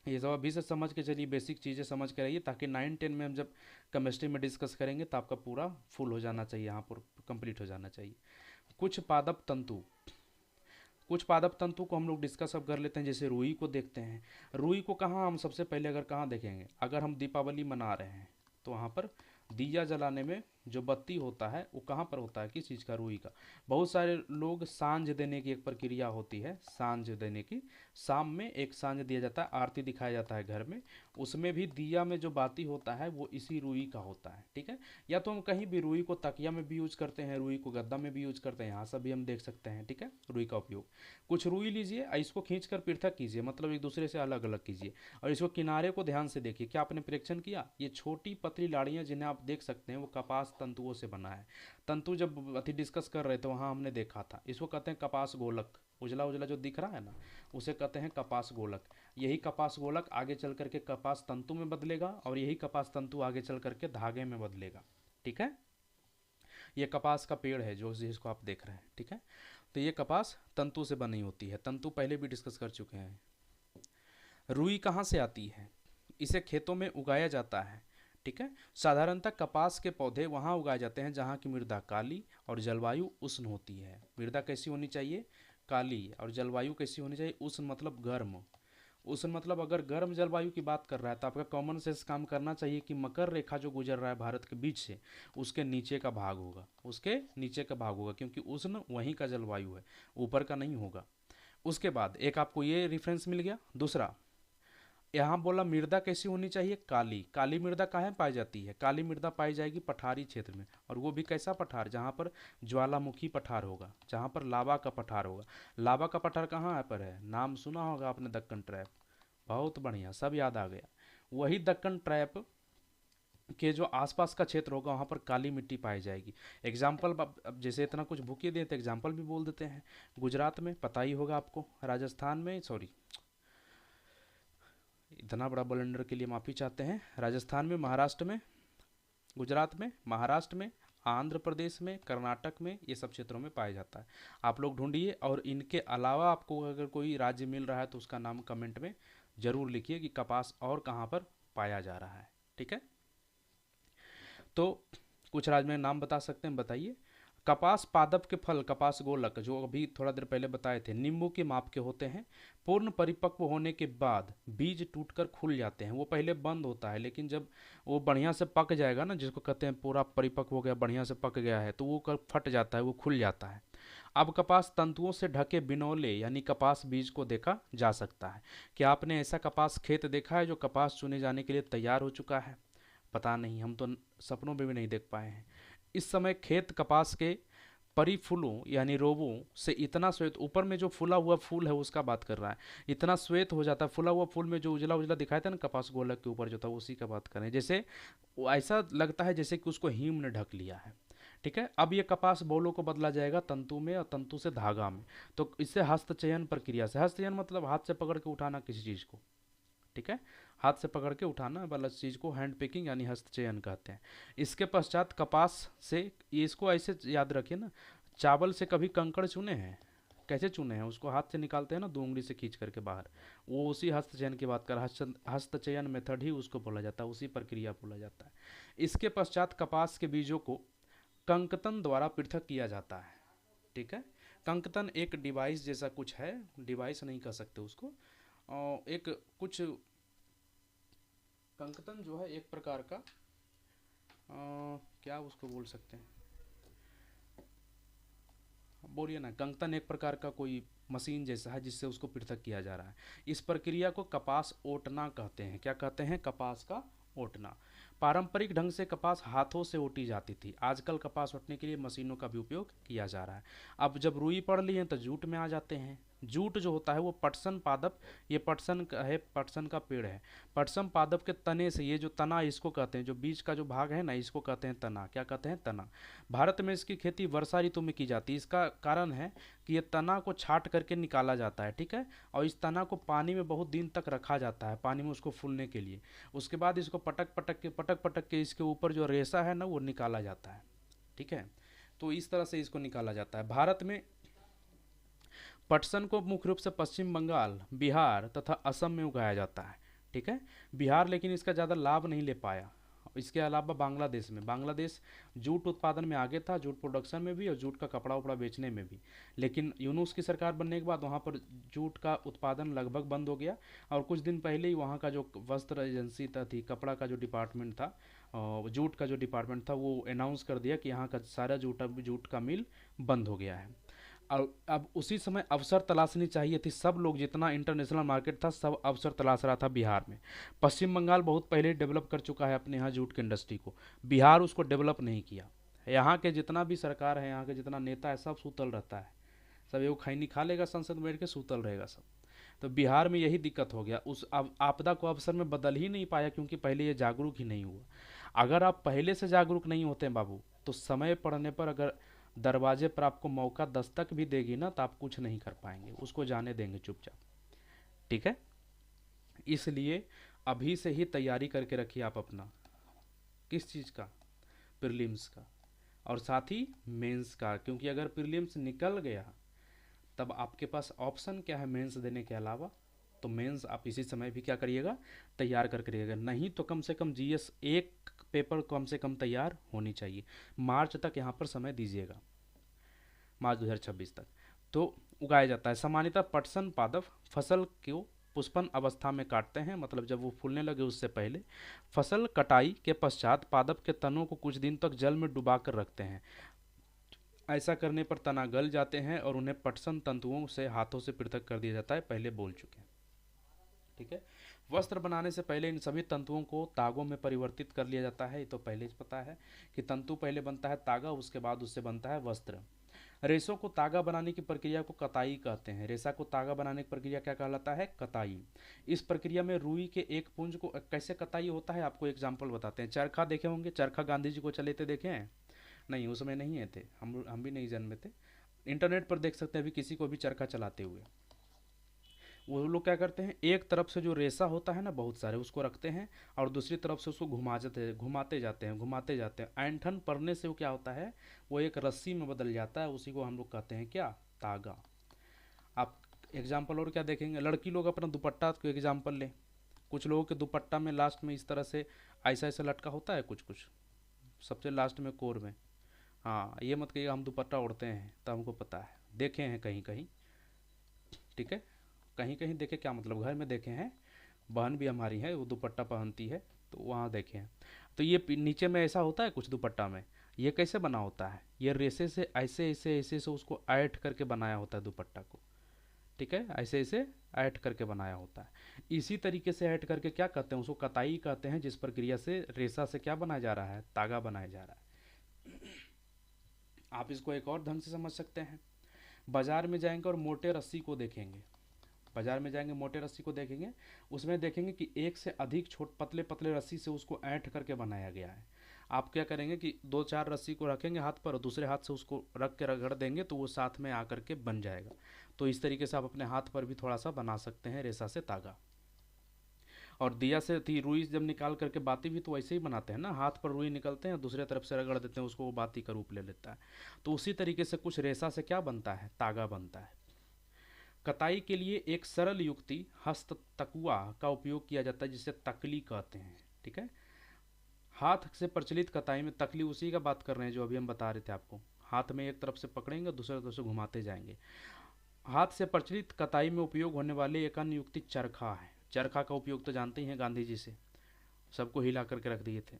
ये सब अभी से समझ के चलिए, बेसिक चीज़ें समझ के रहिए, ताकि 9-10 में हम जब केमिस्ट्री में डिस्कस करेंगे तो आपका पूरा फुल हो जाना चाहिए, यहाँ पर कंप्लीट हो जाना चाहिए। कुछ पादप तंतु को हम लोग डिस्कस अब कर लेते हैं। जैसे रुई को देखते हैं। रुई को कहाँ हम सबसे पहले अगर कहाँ देखेंगे, अगर हम दीपावली मना रहे हैं तो वहाँ पर दिया जलाने में जो बत्ती होता है वो कहाँ पर होता है, किस चीज़ का, रुई का। बहुत सारे लोग सांझ देने की एक प्रक्रिया होती है, सांझ देने की। शाम में एक सांझ दिया जाता है, आरती दिखाया जाता है घर में, उसमें भी दिया में जो बाती होता है वो इसी रुई का होता है। ठीक है, या तो हम कहीं भी रुई को तकिया में भी यूज करते हैं, रुई को गद्दा में भी यूज करते हैं, यहाँ सब भी हम देख सकते हैं। ठीक है, रुई का उपयोग। कुछ रुई लीजिए, इसको खींच कर पृथक कीजिए, मतलब एक दूसरे से अलग अलग कीजिए, और इसको किनारे को ध्यान से देखिए। क्या आपने परीक्षण किया? ये छोटी पतली लाड़ियाँ जिन्हें आप देख सकते हैं वो कपास तंतुओं से बना है। तंतु जब अति डिस्कस कर रहे थे वहाँ हमने देखा था, इसको कहते हैं कपास गोलक। उजला उजला जो दिख रहा है ना, उसे कहते हैं कपास गोलक। यही कपास गोलक आगे चल करके कपास तंतु में बदलेगा, और यही कपास तंतु आगे चल करके धागे में बदलेगा। ठीक है, ये कपास का पेड़ है जो जिसको आप देख रहे हैं। ठीक है, तो ये कपास तंतु से बनी होती है। तंतु पहले भी डिस्कस कर चुके हैं। रुई कहाँ से आती है? इसे खेतों में उगाया जाता है। ठीक है, साधारणतः कपास के पौधे वहाँ उगाए जाते हैं जहाँ की मृदा काली और जलवायु उष्ण होती है। मृदा कैसी होनी चाहिए? काली। और जलवायु कैसी होनी चाहिए? उष्ण मतलब गर्म। उष्ण मतलब अगर गर्म जलवायु की बात कर रहा है तो आपका कॉमन सेंस काम करना चाहिए कि मकर रेखा जो गुजर रहा है भारत के बीच से, उसके नीचे का भाग होगा, उसके नीचे का भाग होगा, क्योंकि उष्ण वहीं का जलवायु है, ऊपर का नहीं होगा। उसके बाद एक आपको ये रेफरेंस मिल गया। दूसरा, यहाँ बोला मृदा कैसी होनी चाहिए? काली। काली मृदा कहाँ पाई जाती है? काली मृदा पाई जाएगी पठारी क्षेत्र में, और वो भी कैसा पठार? जहाँ पर ज्वालामुखी पठार होगा, जहाँ पर लावा का पठार होगा। लावा का पठार कहाँ पर है? नाम सुना होगा आपने, दक्कन ट्रैप। बहुत बढ़िया, सब याद आ गया। वही दक्कन ट्रैप के जो आसपास का क्षेत्र होगा वहाँ पर काली मिट्टी पाई जाएगी। एग्जाम्पल, अब जैसे इतना कुछ भूखे दें तो एग्जाम्पल भी बोल देते हैं। गुजरात में पता ही होगा आपको, राजस्थान में, सॉरी इतना बड़ा ब्लंडर के लिए माफ़ी चाहते हैं। राजस्थान में, महाराष्ट्र में, गुजरात में, महाराष्ट्र में, आंध्र प्रदेश में, कर्नाटक में, ये सब क्षेत्रों में पाया जाता है। आप लोग ढूंढिए, और इनके अलावा आपको अगर कोई राज्य मिल रहा है तो उसका नाम कमेंट में ज़रूर लिखिए कि कपास और कहाँ पर पाया जा रहा है। ठीक है, तो कुछ राज्य में नाम बता सकते हैं, बताइए। कपास पादप के फल, कपास गोलक, जो अभी थोड़ा देर पहले बताए थे, नींबू के माप के होते हैं। पूर्ण परिपक्व होने के बाद बीज टूटकर खुल जाते हैं। वो पहले बंद होता है, लेकिन जब वो बढ़िया से पक जाएगा ना, जिसको कहते हैं पूरा परिपक्व हो गया, बढ़िया से पक गया है, तो वो फट जाता है, वो खुल जाता है। अब कपास तंतुओं से ढके बिनौले यानी कपास बीज को देखा जा सकता है। क्या आपने ऐसा कपास खेत देखा है जो कपास चुने जाने के लिए तैयार हो चुका है? पता नहीं, हम तो सपनों में भी नहीं देख पाए हैं। इस समय खेत कपास के परिफूलों यानी रोवों से इतना श्वेत, ऊपर में जो फूला हुआ फूल है उसका बात कर रहा है, इतना श्वेत हो जाता है। फूला हुआ फूल में जो उजला उजला दिखाया था ना कपास गोलक के ऊपर जो था, उसी का बात कर रहे हैं। जैसे ऐसा लगता है जैसे कि उसको हीम ने ढक लिया है। ठीक है, अब ये कपास बोलों को बदला जाएगा तंतु में, और तंतु से धागा में। तो इससे हस्तचयन प्रक्रिया से, हस्तचयन मतलब हाथ से पकड़ के उठाना किसी चीज़ को। ठीक है, हाथ से पकड़ के उठाना वाला चीज़ को हैंड पिकिंग यानी हस्तचयन कहते हैं। इसके पश्चात कपास से, ये इसको ऐसे याद रखिए ना, चावल से कभी कंकड़ चुने हैं? कैसे चुने हैं? उसको हाथ से निकालते हैं ना, 2 उंगली से खींच करके बाहर, वो उसी हस्तचयन की बात कर, हस्तचयन मेथड ही उसको बोला जाता है, उसी प्रक्रिया बोला जाता है। इसके पश्चात कपास के बीजों को कंकतन द्वारा पृथक किया जाता है। ठीक है, कंकतन एक डिवाइस जैसा कुछ है, डिवाइस नहीं कह सकते उसको, एक कुछ कंकतन जो है एक प्रकार का, क्या उसको बोल सकते हैं, बोलिए ना। कंकतन एक प्रकार का कोई मशीन जैसा है जिससे उसको पृथक किया जा रहा है। इस प्रक्रिया को कपास ओटना कहते हैं। क्या कहते हैं? कपास का ओटना। पारंपरिक ढंग से कपास हाथों से ओटी जाती थी, आजकल कपास ओटने के लिए मशीनों का भी उपयोग किया जा रहा है। अब जब रुई पड़ ली है तो जूट में आ जाते हैं। जूट जो होता है वो पटसन पादप, ये पटसन का है, पटसन का पेड़ है। पटसन पादप के तने से, ये जो तना इसको कहते हैं, जो बीच का जो भाग है ना, इसको कहते हैं तना। क्या कहते हैं? तना। भारत में इसकी खेती वर्षा ऋतु में की जाती है। इसका कारण है कि ये तना को छाट करके निकाला जाता है, ठीक है, और इस तना को पानी में बहुत दिन तक रखा जाता है, पानी में उसको फूलने के लिए। उसके बाद इसको पटक पटक के इसके ऊपर जो रेशा है ना वो निकाला जाता है, ठीक है। तो इस तरह से इसको निकाला जाता है। भारत में पटसन को मुख्य रूप से पश्चिम बंगाल, बिहार तथा असम में उगाया जाता है, ठीक है। बिहार लेकिन इसका ज़्यादा लाभ नहीं ले पाया। इसके अलावा बांग्लादेश में, बांग्लादेश जूट उत्पादन में आगे था, जूट प्रोडक्शन में भी और जूट का कपड़ा उपड़ा बेचने में भी। लेकिन यूनूस की सरकार बनने के बाद वहाँ पर जूट का उत्पादन लगभग बंद हो गया। और कुछ दिन पहले ही वहाँ का जो वस्त्र एजेंसी थी, कपड़ा का जो डिपार्टमेंट था, जूट का जो डिपार्टमेंट था, वो अनाउंस कर दिया कि यहाँ का सारा जूट का मिल बंद हो गया है। और अब उसी समय अवसर तलाशनी चाहिए थी, सब लोग, जितना इंटरनेशनल मार्केट था सब अवसर तलाश रहा था बिहार में। पश्चिम बंगाल बहुत पहले डेवलप कर चुका है अपने यहाँ जूट की इंडस्ट्री को, बिहार उसको डेवलप नहीं किया। यहाँ के जितना भी सरकार है, यहाँ के जितना नेता है, सब सूतल रहता है, सब एगो खैनी खा लेगा, संसद में बैठ के सूतल रहेगा सब। तो बिहार में यही दिक्कत हो गया, उस आपदा को अवसर में बदल ही नहीं पाया, क्योंकि पहले ये जागरूक ही नहीं हुआ। अगर आप पहले से जागरूक नहीं होते हैं बाबू, तो समय पड़ने पर अगर दरवाजे पर आपको मौका दस्तक भी देगी ना, तो आप कुछ नहीं कर पाएंगे, उसको जाने देंगे चुपचाप, ठीक है। इसलिए अभी से ही तैयारी करके रखिए आप अपना, किस चीज़ का? प्रीलिम्स का, और साथ ही मेंस का, क्योंकि अगर प्रीलिम्स निकल गया तब आपके पास ऑप्शन क्या है मेंस देने के अलावा? तो मेंस आप इसी समय भी क्या करिएगा, तैयार कर करिएगा। नहीं तो कम से कम जीएस एक पेपर कम से कम तैयार होनी चाहिए। मार्च तक यहाँ पर समय दीजिएगा, मार्च 2026 तक। तो उगाया जाता है। सामान्यतः पटसन पादप फसल को पुष्पन अवस्था में काटते हैं, मतलब जब वो फूलने लगे उससे पहले। फसल कटाई के पश्चात पादप के तनों को कुछ दिन तक जल में डुबा कर रखते हैं। ऐसा करने पर तना गल जाते हैं और उन्हें पटसन तंतुओं से हाथों से पृथक कर दिया जाता है, पहले बोल चुके हैं, ठीक है। वस्त्र बनाने से पहले इन सभी तंतुओं को तागों में परिवर्तित कर लिया जाता है। ये तो पहले ही पता है कि तंतु पहले बनता है तागा, उसके बाद उससे बनता है वस्त्र। रेशों को तागा बनाने की प्रक्रिया को कताई कहते हैं। रेशा को तागा बनाने की प्रक्रिया क्या कहलाता है? कताई। इस प्रक्रिया में रुई के एक पुंज को कैसे कताई होता है, आपको एग्जाम्पल बताते हैं। चरखा देखे होंगे, चरखा गांधी जी को चले थे, देखे हैं? नहीं, उस समय नहीं है थे, हम भी नहीं जन्मे थे। इंटरनेट पर देख सकते हैं अभी किसी को भी चरखा चलाते हुए। वो लोग क्या करते हैं, एक तरफ से जो रेशा होता है ना बहुत सारे, उसको रखते हैं और दूसरी तरफ से उसको घुमाते जाते हैं। ऐंठन पड़ने से वो क्या होता है, वो एक रस्सी में बदल जाता है, उसी को हम लोग कहते हैं क्या? तागा। आप एग्जाम्पल और क्या देखेंगे, लड़की लोग अपना दुपट्टा को एग्जाम्पल लें। कुछ लोगों के दुपट्टा में लास्ट में इस तरह से ऐसा ऐसा लटका होता है, कुछ कुछ सबसे लास्ट में कोर में। हाँ, ये मत कहिए हम दुपट्टा ओढ़ते हैं, तो हमको पता है, देखे हैं कहीं कहीं, ठीक है। कहीं कहीं देखे क्या मतलब, घर में देखे हैं, बहन भी हमारी है वो दुपट्टा पहनती है, तो वहाँ देखे हैं। तो ये नीचे में ऐसा होता है कुछ दुपट्टा में, ये कैसे बना होता है, ये रेसे से ऐसे ऐसे ऐसे से उसको ऐड करके बनाया होता है दुपट्टा को, ठीक है, ऐसे ऐसे ऐड करके बनाया होता है। इसी तरीके से ऐड करके क्या कहते हैं, उसको कताई कहते हैं, जिस प्रक्रिया से रेशा से क्या बनाया जा रहा है, तागा बनाया जा रहा है। आप इसको एक और ढंग से समझ सकते हैं। बाजार में जाएंगे और मोटे रस्सी को देखेंगे, बाजार में जाएंगे मोटे रस्सी को देखेंगे, उसमें देखेंगे कि एक से अधिक पतले पतले रस्सी से उसको ऐंठ करके बनाया गया है। आप क्या करेंगे कि दो चार रस्सी को रखेंगे हाथ पर और दूसरे हाथ से उसको रख के रगड़ देंगे तो वो साथ में आकर के बन जाएगा। तो इस तरीके से आप अपने हाथ पर भी थोड़ा सा बना सकते हैं रेशा से तागा। और दिया से थी रुई जब निकाल करके बाती भी तो वैसे ही बनाते हैं ना, हाथ पर रुई निकलते हैं, दूसरे तरफ से रगड़ देते हैं उसको, वो बाती का रूप ले लेता है। तो उसी तरीके से कुछ रेशा से क्या बनता है, तागा बनता है। कताई के लिए एक सरल युक्ति हस्त तकुआ का उपयोग किया जाता है, जिसे तकली कहते हैं, ठीक है। हाथ से प्रचलित कताई में, तकली उसी का बात कर रहे हैं जो अभी हम बता रहे थे आपको, हाथ में एक तरफ से पकड़ेंगे दूसरे तरफ से घुमाते जाएंगे। हाथ से प्रचलित कताई में उपयोग होने वाले एक अन्य युक्ति चरखा है। चरखा का उपयोग तो जानते ही हैं, गांधी जी से सबको हिला करके रख दिए थे।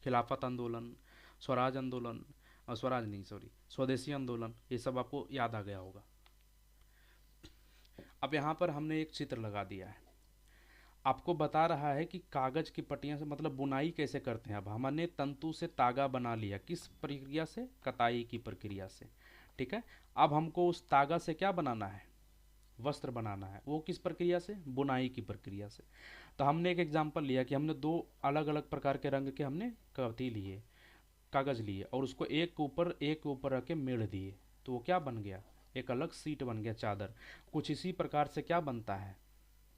खिलाफत आंदोलन, स्वराज आंदोलन, स्वराज नहीं सॉरी स्वदेशी आंदोलन, ये सब आपको याद आ गया होगा। अब यहाँ पर हमने एक चित्र लगा दिया है। आपको बता रहा है कि कागज की पट्टियां से मतलब बुनाई कैसे करते हैं। अब हमने तंतु से तागा बना लिया, किस प्रक्रिया से? कताई की प्रक्रिया से। ठीक है। अब हमको उस तागा से क्या बनाना है? वस्त्र बनाना है। वो किस प्रक्रिया से? बुनाई की प्रक्रिया से। तो हमने एक एग्जाम्पल लिया कि हमने दो अलग अलग प्रकार के रंग के हमने कवती लिए, कागज लिए, और उसको एक के ऊपर रख के मेढ़ दिए, तो वो क्या बन गया? एक अलग सीट बन गया, चादर। कुछ इसी प्रकार से क्या बनता है?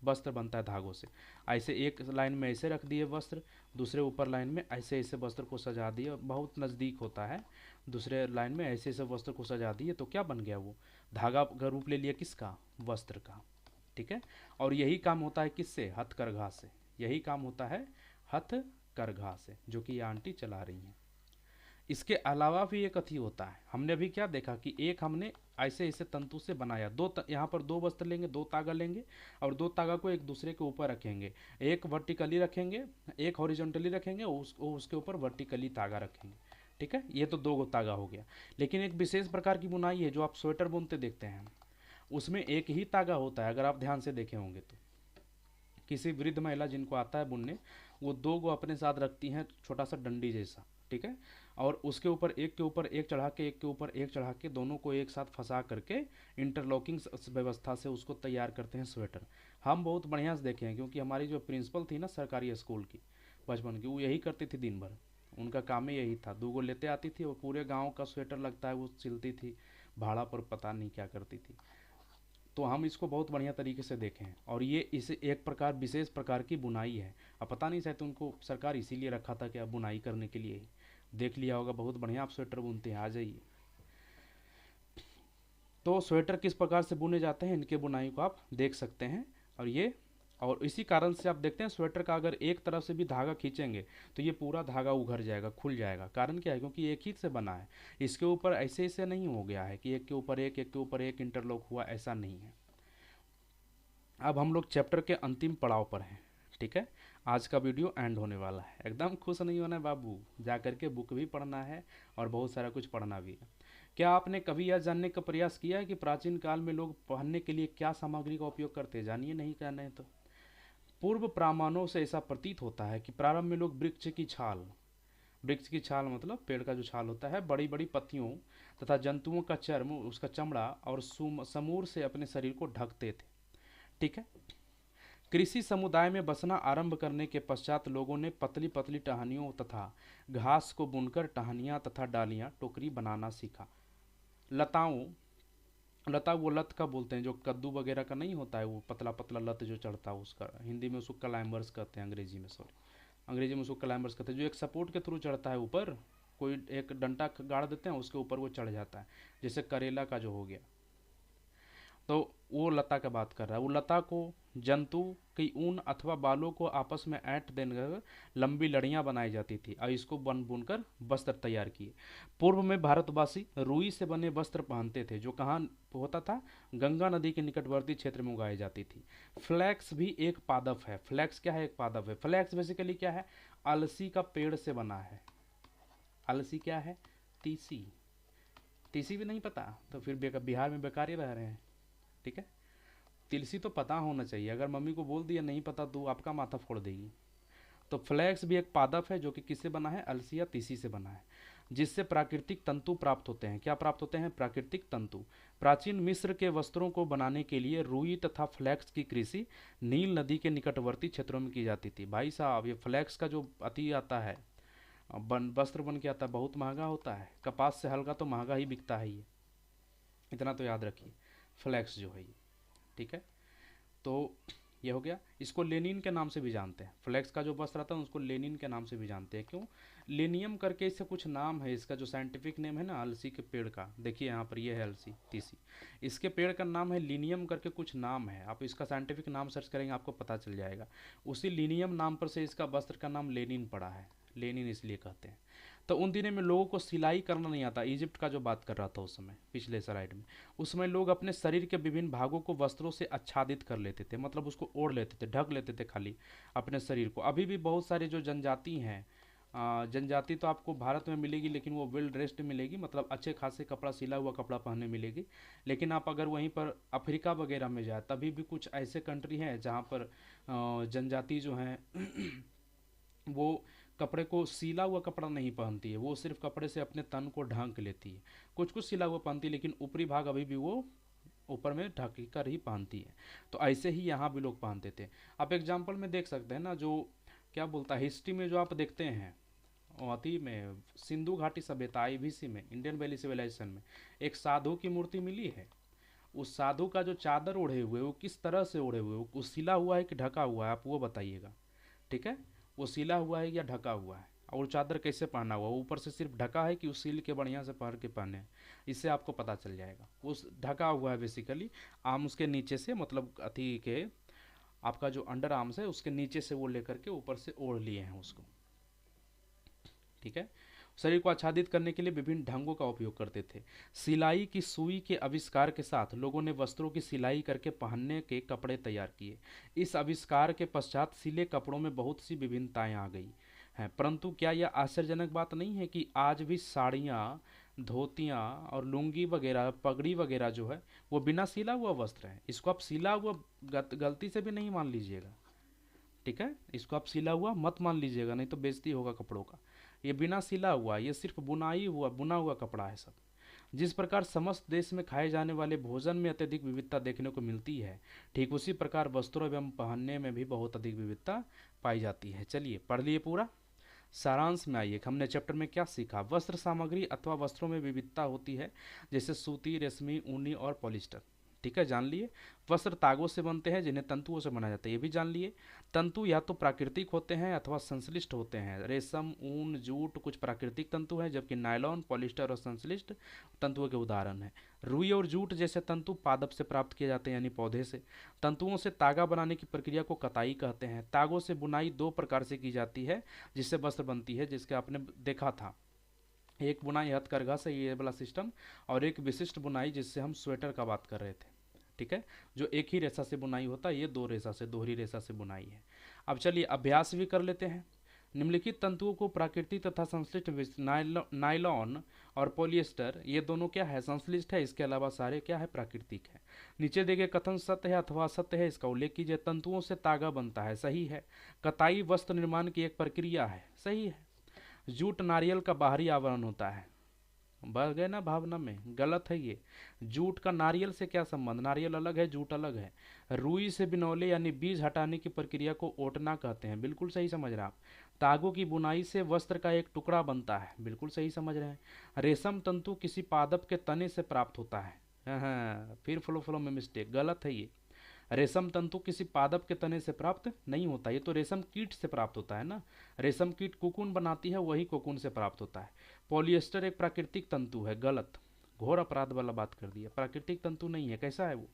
वस्त्र बनता है धागों से। ऐसे एक लाइन में ऐसे रख दिए वस्त्र, दूसरे ऊपर लाइन में ऐसे ऐसे वस्त्र को सजा दिए, बहुत नज़दीक होता है, दूसरे लाइन में ऐसे ऐसे वस्त्र को सजा दिए, तो क्या बन गया? वो धागा का रूप ले लिया, किसका? वस्त्र का। ठीक है। और यही काम होता है किससे? हथकरघा से। यही काम होता है हथकरघा से, जो कि ये आंटी चला रही हैं। इसके अलावा भी एक अथी होता है। हमने अभी क्या देखा कि एक हमने ऐसे ऐसे तंतु से बनाया, यहाँ पर दो वस्त्र लेंगे, दो तागा लेंगे, और दो तागा को एक दूसरे के ऊपर रखेंगे। एक वर्टिकली रखेंगे, एक हॉरिजॉन्टली रखेंगे, उसके ऊपर वर्टिकली तागा रखेंगे। ठीक है। ये तो दो गो तागा हो गया। लेकिन एक विशेष प्रकार की बुनाई है जो आप स्वेटर बुनते देखते हैं, उसमें एक ही तागा होता है। अगर आप ध्यान से देखे होंगे तो किसी वृद्ध महिला जिनको आता है बुनने, वो दो गो अपने साथ रखती हैं, छोटा सा डंडी जैसा। ठीक है। और उसके ऊपर एक के ऊपर एक चढ़ा के, एक के ऊपर एक चढ़ा के, दोनों को एक साथ फंसा करके इंटरलॉकिंग व्यवस्था से उसको तैयार करते हैं स्वेटर। हम बहुत बढ़िया से देखे हैं, क्योंकि हमारी जो प्रिंसिपल थी ना सरकारी स्कूल की बचपन की, वो यही करती थी दिन भर। उनका काम ही यही था, दो गो लेते आती थी और पूरे गाँव का स्वेटर लगता है वो सिलती थी, भाड़ा पर पता नहीं क्या करती थी। तो हम इसको बहुत बढ़िया तरीके से देखें हैं, और ये इसे एक प्रकार विशेष प्रकार की बुनाई है। अब पता नहीं, शायद उनको सरकार इसीलिए रखा था कि आप बुनाई करने के लिए ही। देख लिया होगा, बहुत बढ़िया आप स्वेटर बुनते हैं, आ जाइए। तो स्वेटर किस प्रकार से बुने जाते हैं, इनके बुनाई को आप देख सकते हैं। और इसी कारण से आप देखते हैं स्वेटर का अगर एक तरफ से भी धागा खींचेंगे तो ये पूरा धागा उघर जाएगा, खुल जाएगा। कारण क्या है? क्योंकि एक ही से बना है। इसके ऊपर ऐसे ऐसे नहीं हो गया है कि एक के ऊपर एक के ऊपर एक इंटरलॉक हुआ, ऐसा नहीं है। अब हम लोग चैप्टर के अंतिम पड़ाव पर हैं। ठीक है। आज का वीडियो एंड होने वाला है। एकदम खुश नहीं होना है बाबू, जा करके बुक भी पढ़ना है और बहुत सारा कुछ पढ़ना भी है। क्या आपने कभी यह जानने का प्रयास किया है कि प्राचीन काल में लोग पहनने के लिए क्या सामग्री का उपयोग करते? जानिए, नहीं करना है तो। पूर्व प्रमाणों से ऐसा प्रतीत होता है कि प्रारंभ में लोग वृक्ष की छाल मतलब पेड़ का जो छाल होता है, बड़ी बड़ी पत्तियों तथा जंतुओं का चर्म, उसका चमड़ा और समूर से अपने शरीर को ढकते थे। ठीक है। कृषि समुदाय में बसना आरंभ करने के पश्चात लोगों ने पतली पतली टहनियों तथा घास को बुनकर टहनियाँ तथा डालियाँ टोकरी बनाना सीखा। लता वो लत का बोलते हैं, जो कद्दू वगैरह का नहीं होता है, वो पतला पतला लत जो चढ़ता है, उसका हिंदी में उसको क्लाइंबर्स कहते हैं, अंग्रेजी में उसको क्लाइंबर्स कहते हैं। जो एक सपोर्ट के थ्रू चढ़ता है ऊपर, कोई एक डंटा गाड़ देते हैं, उसके ऊपर वो चढ़ जाता है, जैसे करेला का जो हो गया। तो वो लता का बात कर रहा है। वो लता को जंतु की ऊन अथवा बालों को आपस में ऐंठ देकर लंबी लड़ियां बनाई जाती थी और इसको बन बुनकर वस्त्र तैयार किए। पूर्व में भारतवासी रुई से बने वस्त्र पहनते थे, जो कहाँ होता था? गंगा नदी के निकटवर्ती क्षेत्र में उगाई जाती थी। फ्लैक्स भी एक पादप है। फ्लैक्स क्या है? एक पादप है। फ्लैक्स बेसिकली क्या है? अलसी का पेड़ से बना है। अलसी क्या है? तीसी। तीसी भी नहीं पता तो फिर बिहार में बेकार ही रह रहे हैं। ठीक है। तिलसी तो पता होना चाहिए, अगर मम्मी को बोल दिया नहीं पता तो आपका माथा फोड़ देगी। तो फ्लैक्स भी एक पादप है, जो कि किससे बना है? अलसी या तीसी से बना है, जिससे प्राकृतिक तंतु प्राप्त होते हैं। क्या प्राप्त होते हैं? प्राकृतिक तंतु। प्राचीन मिस्र के वस्त्रों को बनाने के लिए रुई तथा फ्लैक्स की कृषि नील नदी के निकटवर्ती क्षेत्रों में की जाती थी। भाई साहब, ये फ्लैक्स का जो अति आता है, वस्त्र बन के आता है, बहुत महंगा होता है। कपास से हल्का तो महंगा ही बिकता है ये, इतना तो याद रखिए। फ्लैक्स जो है ये, ठीक है। तो ये हो गया। इसको लेनिन के नाम से भी जानते हैं। फ्लैक्स का जो वस्त्र आता है उसको लेनिन के नाम से भी जानते हैं। क्यों? लेनियम करके इससे कुछ नाम है, इसका जो साइंटिफिक नेम है ना अलसी के पेड़ का, देखिए यहाँ पर ये है अलसी तीसी, इसके पेड़ का नाम है लिनियम करके कुछ नाम है। आप इसका साइंटिफिक नाम सर्च करेंगे आपको पता चल जाएगा। उसी लिनियम नाम पर से इसका वस्त्र का नाम लेनिन पड़ा है, लेनिन इसलिए कहते हैं। तो उन दिनों में लोगों को सिलाई करना नहीं आता। इजिप्ट का जो बात कर रहा था उस समय, पिछले स्लाइड में, उस समय लोग अपने शरीर के विभिन्न भागों को वस्त्रों से आच्छादित कर लेते थे, मतलब उसको ओढ़ लेते थे, ढक लेते थे खाली अपने शरीर को। अभी भी बहुत सारे जो जनजाति हैं जनजाति तो आपको भारत में मिलेगी, लेकिन वो वेल ड्रेस्ड मिलेगी, मतलब अच्छे खासे कपड़ा, सिला हुआ कपड़ा पहनने मिलेगी। लेकिन आप अगर वहीं पर अफ्रीका वगैरह में जाए, तभी भी कुछ ऐसे कंट्री हैं जहाँ पर जनजाति जो हैं वो कपड़े को सिला हुआ कपड़ा नहीं पहनती है, वो सिर्फ कपड़े से अपने तन को ढांक लेती है। कुछ कुछ सिला हुआ पहनती है, लेकिन ऊपरी भाग अभी भी वो ऊपर में ढक कर ही पहनती है। तो ऐसे ही यहाँ भी लोग पहनते थे। आप एग्जाम्पल में देख सकते हैं ना, जो क्या बोलता है, हिस्ट्री में जो आप देखते हैं, अति में सिंधु घाटी सभ्यता आईबीसी में, इंडियन वैली सिविलाइजेशन में एक साधु की मूर्ति मिली है। उस साधु का जो चादर ओढ़े हुए वो किस तरह से ओढ़े हुए, वो सिला हुआ है कि ढका हुआ है, आप वो बताइएगा। ठीक है, वो सिला हुआ है या ढका हुआ है, और चादर कैसे पहना हुआ, ऊपर से सिर्फ ढका है कि उस सिल के बढ़िया से पहन के पहने हैं, इससे आपको पता चल जाएगा। वो ढका हुआ है बेसिकली, आर्म उसके नीचे से, मतलब अति के आपका जो अंडर आर्म्स है उसके नीचे से वो लेकर के ऊपर से ओढ़ लिए हैं उसको। ठीक है, शरीर को आच्छादित करने के लिए विभिन्न ढंगों का उपयोग करते थे। सिलाई की सुई के आविष्कार के साथ लोगों ने वस्त्रों की सिलाई करके पहनने के कपड़े तैयार किए। इस आविष्कार के पश्चात सिले कपड़ों में बहुत सी विभिन्नताएं आ गई हैं, परंतु क्या यह आश्चर्यजनक बात नहीं है कि आज भी साड़ियाँ, धोतियाँ और लुंगी वगैरह, पगड़ी वगैरह जो है वो बिना सिला हुआ वस्त्र है। इसको आप सिला हुआ गलती से भी नहीं मान लीजिएगा। ठीक है, इसको आप सिला हुआ मत मान लीजिएगा, नहीं तो बेइज्जती होगा कपड़ों का। ये बिना सिला हुआ, ये सिर्फ बुनाई हुआ, बुना हुआ कपड़ा है सब। जिस प्रकार समस्त देश में खाए जाने वाले भोजन में अत्यधिक विविधता देखने को मिलती है, ठीक उसी प्रकार वस्त्रों एवं पहनने में भी बहुत अधिक विविधता पाई जाती है। चलिए पढ़ लिए पूरा। सारांश में आइए, हमने चैप्टर में क्या सीखा। वस्त्र सामग्री अथवा वस्त्रों में विविधता होती है, जैसे सूती, रेशमी, ऊनी और पॉलिस्टर। ठीक है, जान लिए। वस्त्र तागों से बनते हैं जिन्हें तंतुओं से बनाया जाता है, ये भी जान लिए। तंतु या तो प्राकृतिक होते हैं अथवा संश्लिष्ट होते हैं। रेशम, ऊन, जूट कुछ प्राकृतिक तंतु हैं, जबकि नायलॉन, पॉलिस्टर और संश्लिष्ट तंतुओं के उदाहरण हैं। रुई और जूट जैसे तंतु पादप से प्राप्त किए जाते हैं, यानी पौधे से। तंतुओं से तागा बनाने की प्रक्रिया को कताई कहते हैं। तागों से बुनाई दो प्रकार से की जाती है जिससे वस्त्र बनती है, जिसके आपने देखा था। एक बुनाई हथकरघा से, ये वाला सिस्टम, और एक विशिष्ट बुनाई जिससे हम स्वेटर का बात कर रहे थे। ठीक है, जो एक ही रेशा से बुनाई होता है, ये दो रेशा से, दोहरी रेशा से बुनाई है। अब चलिए अभ्यास भी कर लेते हैं। निम्नलिखित तंतुओं को प्राकृतिक तथा संश्लिष्ट नायलॉन और पॉलिएस्टर, ये दोनों क्या है, संश्लिष्ट है, इसके अलावा सारे क्या है, प्राकृतिक है। नीचे दिए गए कथन सत्य है अथवा असत्य है, इसका उल्लेख कीजिए। तंतुओं से तागा बनता है, सही है। कताई वस्त्र निर्माण की एक प्रक्रिया है, सही है। जूट नारियल का बाहरी आवरण होता है, बढ़ गए ना भावना में, गलत है ये। जूट का नारियल से क्या संबंध, नारियल अलग है, जूट अलग है। रुई से बिनौले यानी बीज हटाने की प्रक्रिया को ओटना कहते हैं, बिल्कुल सही समझ रहे हैं आप। तागों की बुनाई से वस्त्र का एक टुकड़ा बनता है, बिल्कुल सही समझ रहे हैं। रेशम तंतु किसी पादप के तने से प्राप्त होता है, हाँ, फिर फ्लो फ्लो में मिस्टेक, गलत है ये। रेशम तंतु किसी पादप के तने से प्राप्त नहीं होता, ये तो रेशम कीट से प्राप्त होता है ना। रेशम कीट कोकून बनाती है, वही कोकून से प्राप्त होता है। पॉलिएस्टर एक प्राकृतिक तंतु है, गलत, घोर अपराध वाला बात कर दिया। प्राकृतिक तंतु नहीं है, कैसा है वो,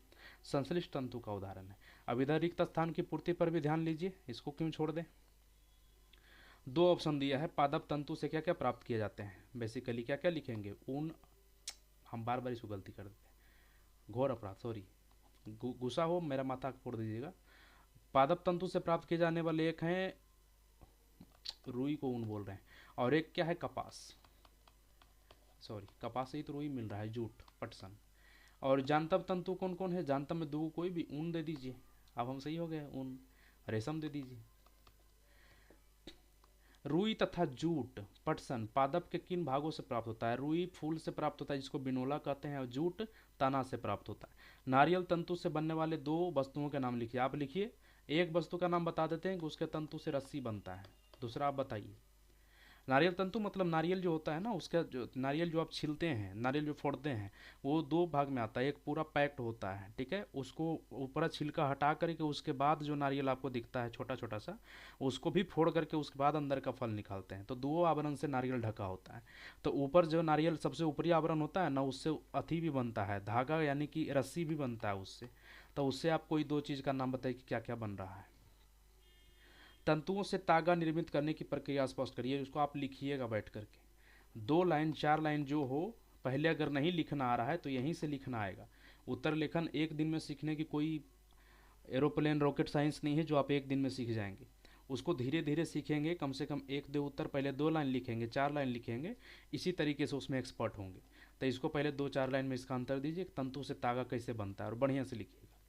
संश्लिष्ट तंतु का उदाहरण है। अब इधर रिक्त स्थान की पूर्ति पर भी ध्यान लीजिए, इसको क्यों छोड़ दें। दो ऑप्शन दिया है, पादप तंतु से क्या क्या प्राप्त किए जाते हैं, बेसिकली क्या क्या लिखेंगे, ऊन, हम बार बार इसको गलती कर देते हैं, घोर अपराध, सॉरी, गुस्सा हो मेरा माथा फोड़ दीजिएगा। पादप तंतु से प्राप्त किए जाने वाले एक हैं, रुई को ऊन बोल रहे हैं, और एक क्या है, कपास, सॉरी कपास से ही तो रुई मिल रहा है, जूट, पटसन। और जानतब तंतु कौन कौन है, जानतब में दो, कोई भी, ऊन दे दीजिए, अब हम सही हो गए, ऊन। रेशम दे दीजिए। रुई तथा जूट, पटसन पादप के किन भागों से प्राप्त होता है। रुई फूल से प्राप्त होता है, जिसको बिनोला कहते हैं, और जूट तना से प्राप्त होता है। नारियल तंतु से बनने वाले दो वस्तुओं के नाम लिखिए, आप लिखिए। एक वस्तु का नाम बता देते हैं कि उसके तंतु से रस्सी बनता है, दूसरा आप बताइए। नारियल तंतु मतलब नारियल जो होता है ना, उसका जो नारियल जो आप छीलते हैं, नारियल जो फोड़ते हैं, वो दो भाग में आता है, एक पूरा पैक्ड होता है, ठीक है, उसको ऊपर छिलका हटा करके उसके बाद जो नारियल आपको दिखता है छोटा छोटा सा, उसको भी फोड़ करके उसके बाद अंदर का फल निकालते हैं, तो दो आवरण से नारियल ढका होता है। तो ऊपर जो नारियल सबसे ऊपरी आवरण होता है ना, उससे अथी भी बनता है, धागा यानी कि रस्सी भी बनता है उससे। तो उससे आप कोई दो चीज़ का नाम बताइए कि क्या क्या बन रहा है। तंतुओं से तागा निर्मित करने की प्रक्रिया स्पष्ट करिए, उसको आप लिखिएगा बैठ करके, 2 लाइन 4 लाइन जो हो। पहले अगर नहीं लिखना आ रहा है तो यहीं से लिखना आएगा। उत्तर लेखन एक दिन में सीखने की कोई एरोप्लेन रॉकेट साइंस नहीं है जो आप एक दिन में सीख जाएंगे। उसको धीरे धीरे सीखेंगे, कम से कम 1-2 उत्तर पहले 2 लाइन लिखेंगे, 4 लाइन लिखेंगे, इसी तरीके से उसमें एक्सपर्ट होंगे। तो इसको पहले 2-4 लाइन में इसका आंसर दीजिए, तंतु से तागा कैसे बनता है, और बढ़िया से लिखिएगा।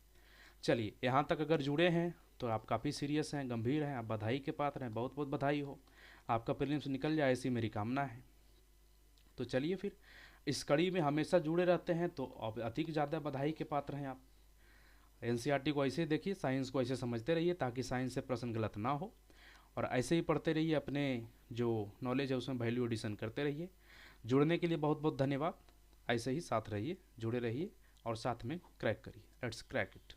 चलिए, यहाँ तक अगर जुड़े हैं तो आप काफ़ी सीरियस हैं, गंभीर हैं, आप बधाई के पात्र हैं, बहुत बहुत बधाई हो, आपका प्रीलिम्स निकल जाए ऐसी मेरी कामना है। तो चलिए फिर, इस कड़ी में हमेशा जुड़े रहते हैं तो अब अधिक ज़्यादा बधाई के पात्र हैं आप। एनसीईआरटी को ऐसे देखिए, साइंस को ऐसे समझते रहिए ताकि साइंस से प्रश्न गलत ना हो, और ऐसे ही पढ़ते रहिए, अपने जो नॉलेज है उसमें वैल्यू एडिशन करते रहिए। जुड़ने के लिए बहुत बहुत धन्यवाद। ऐसे ही साथ रहिए, जुड़े रहिए और साथ में क्रैक करिए। Let's crack it.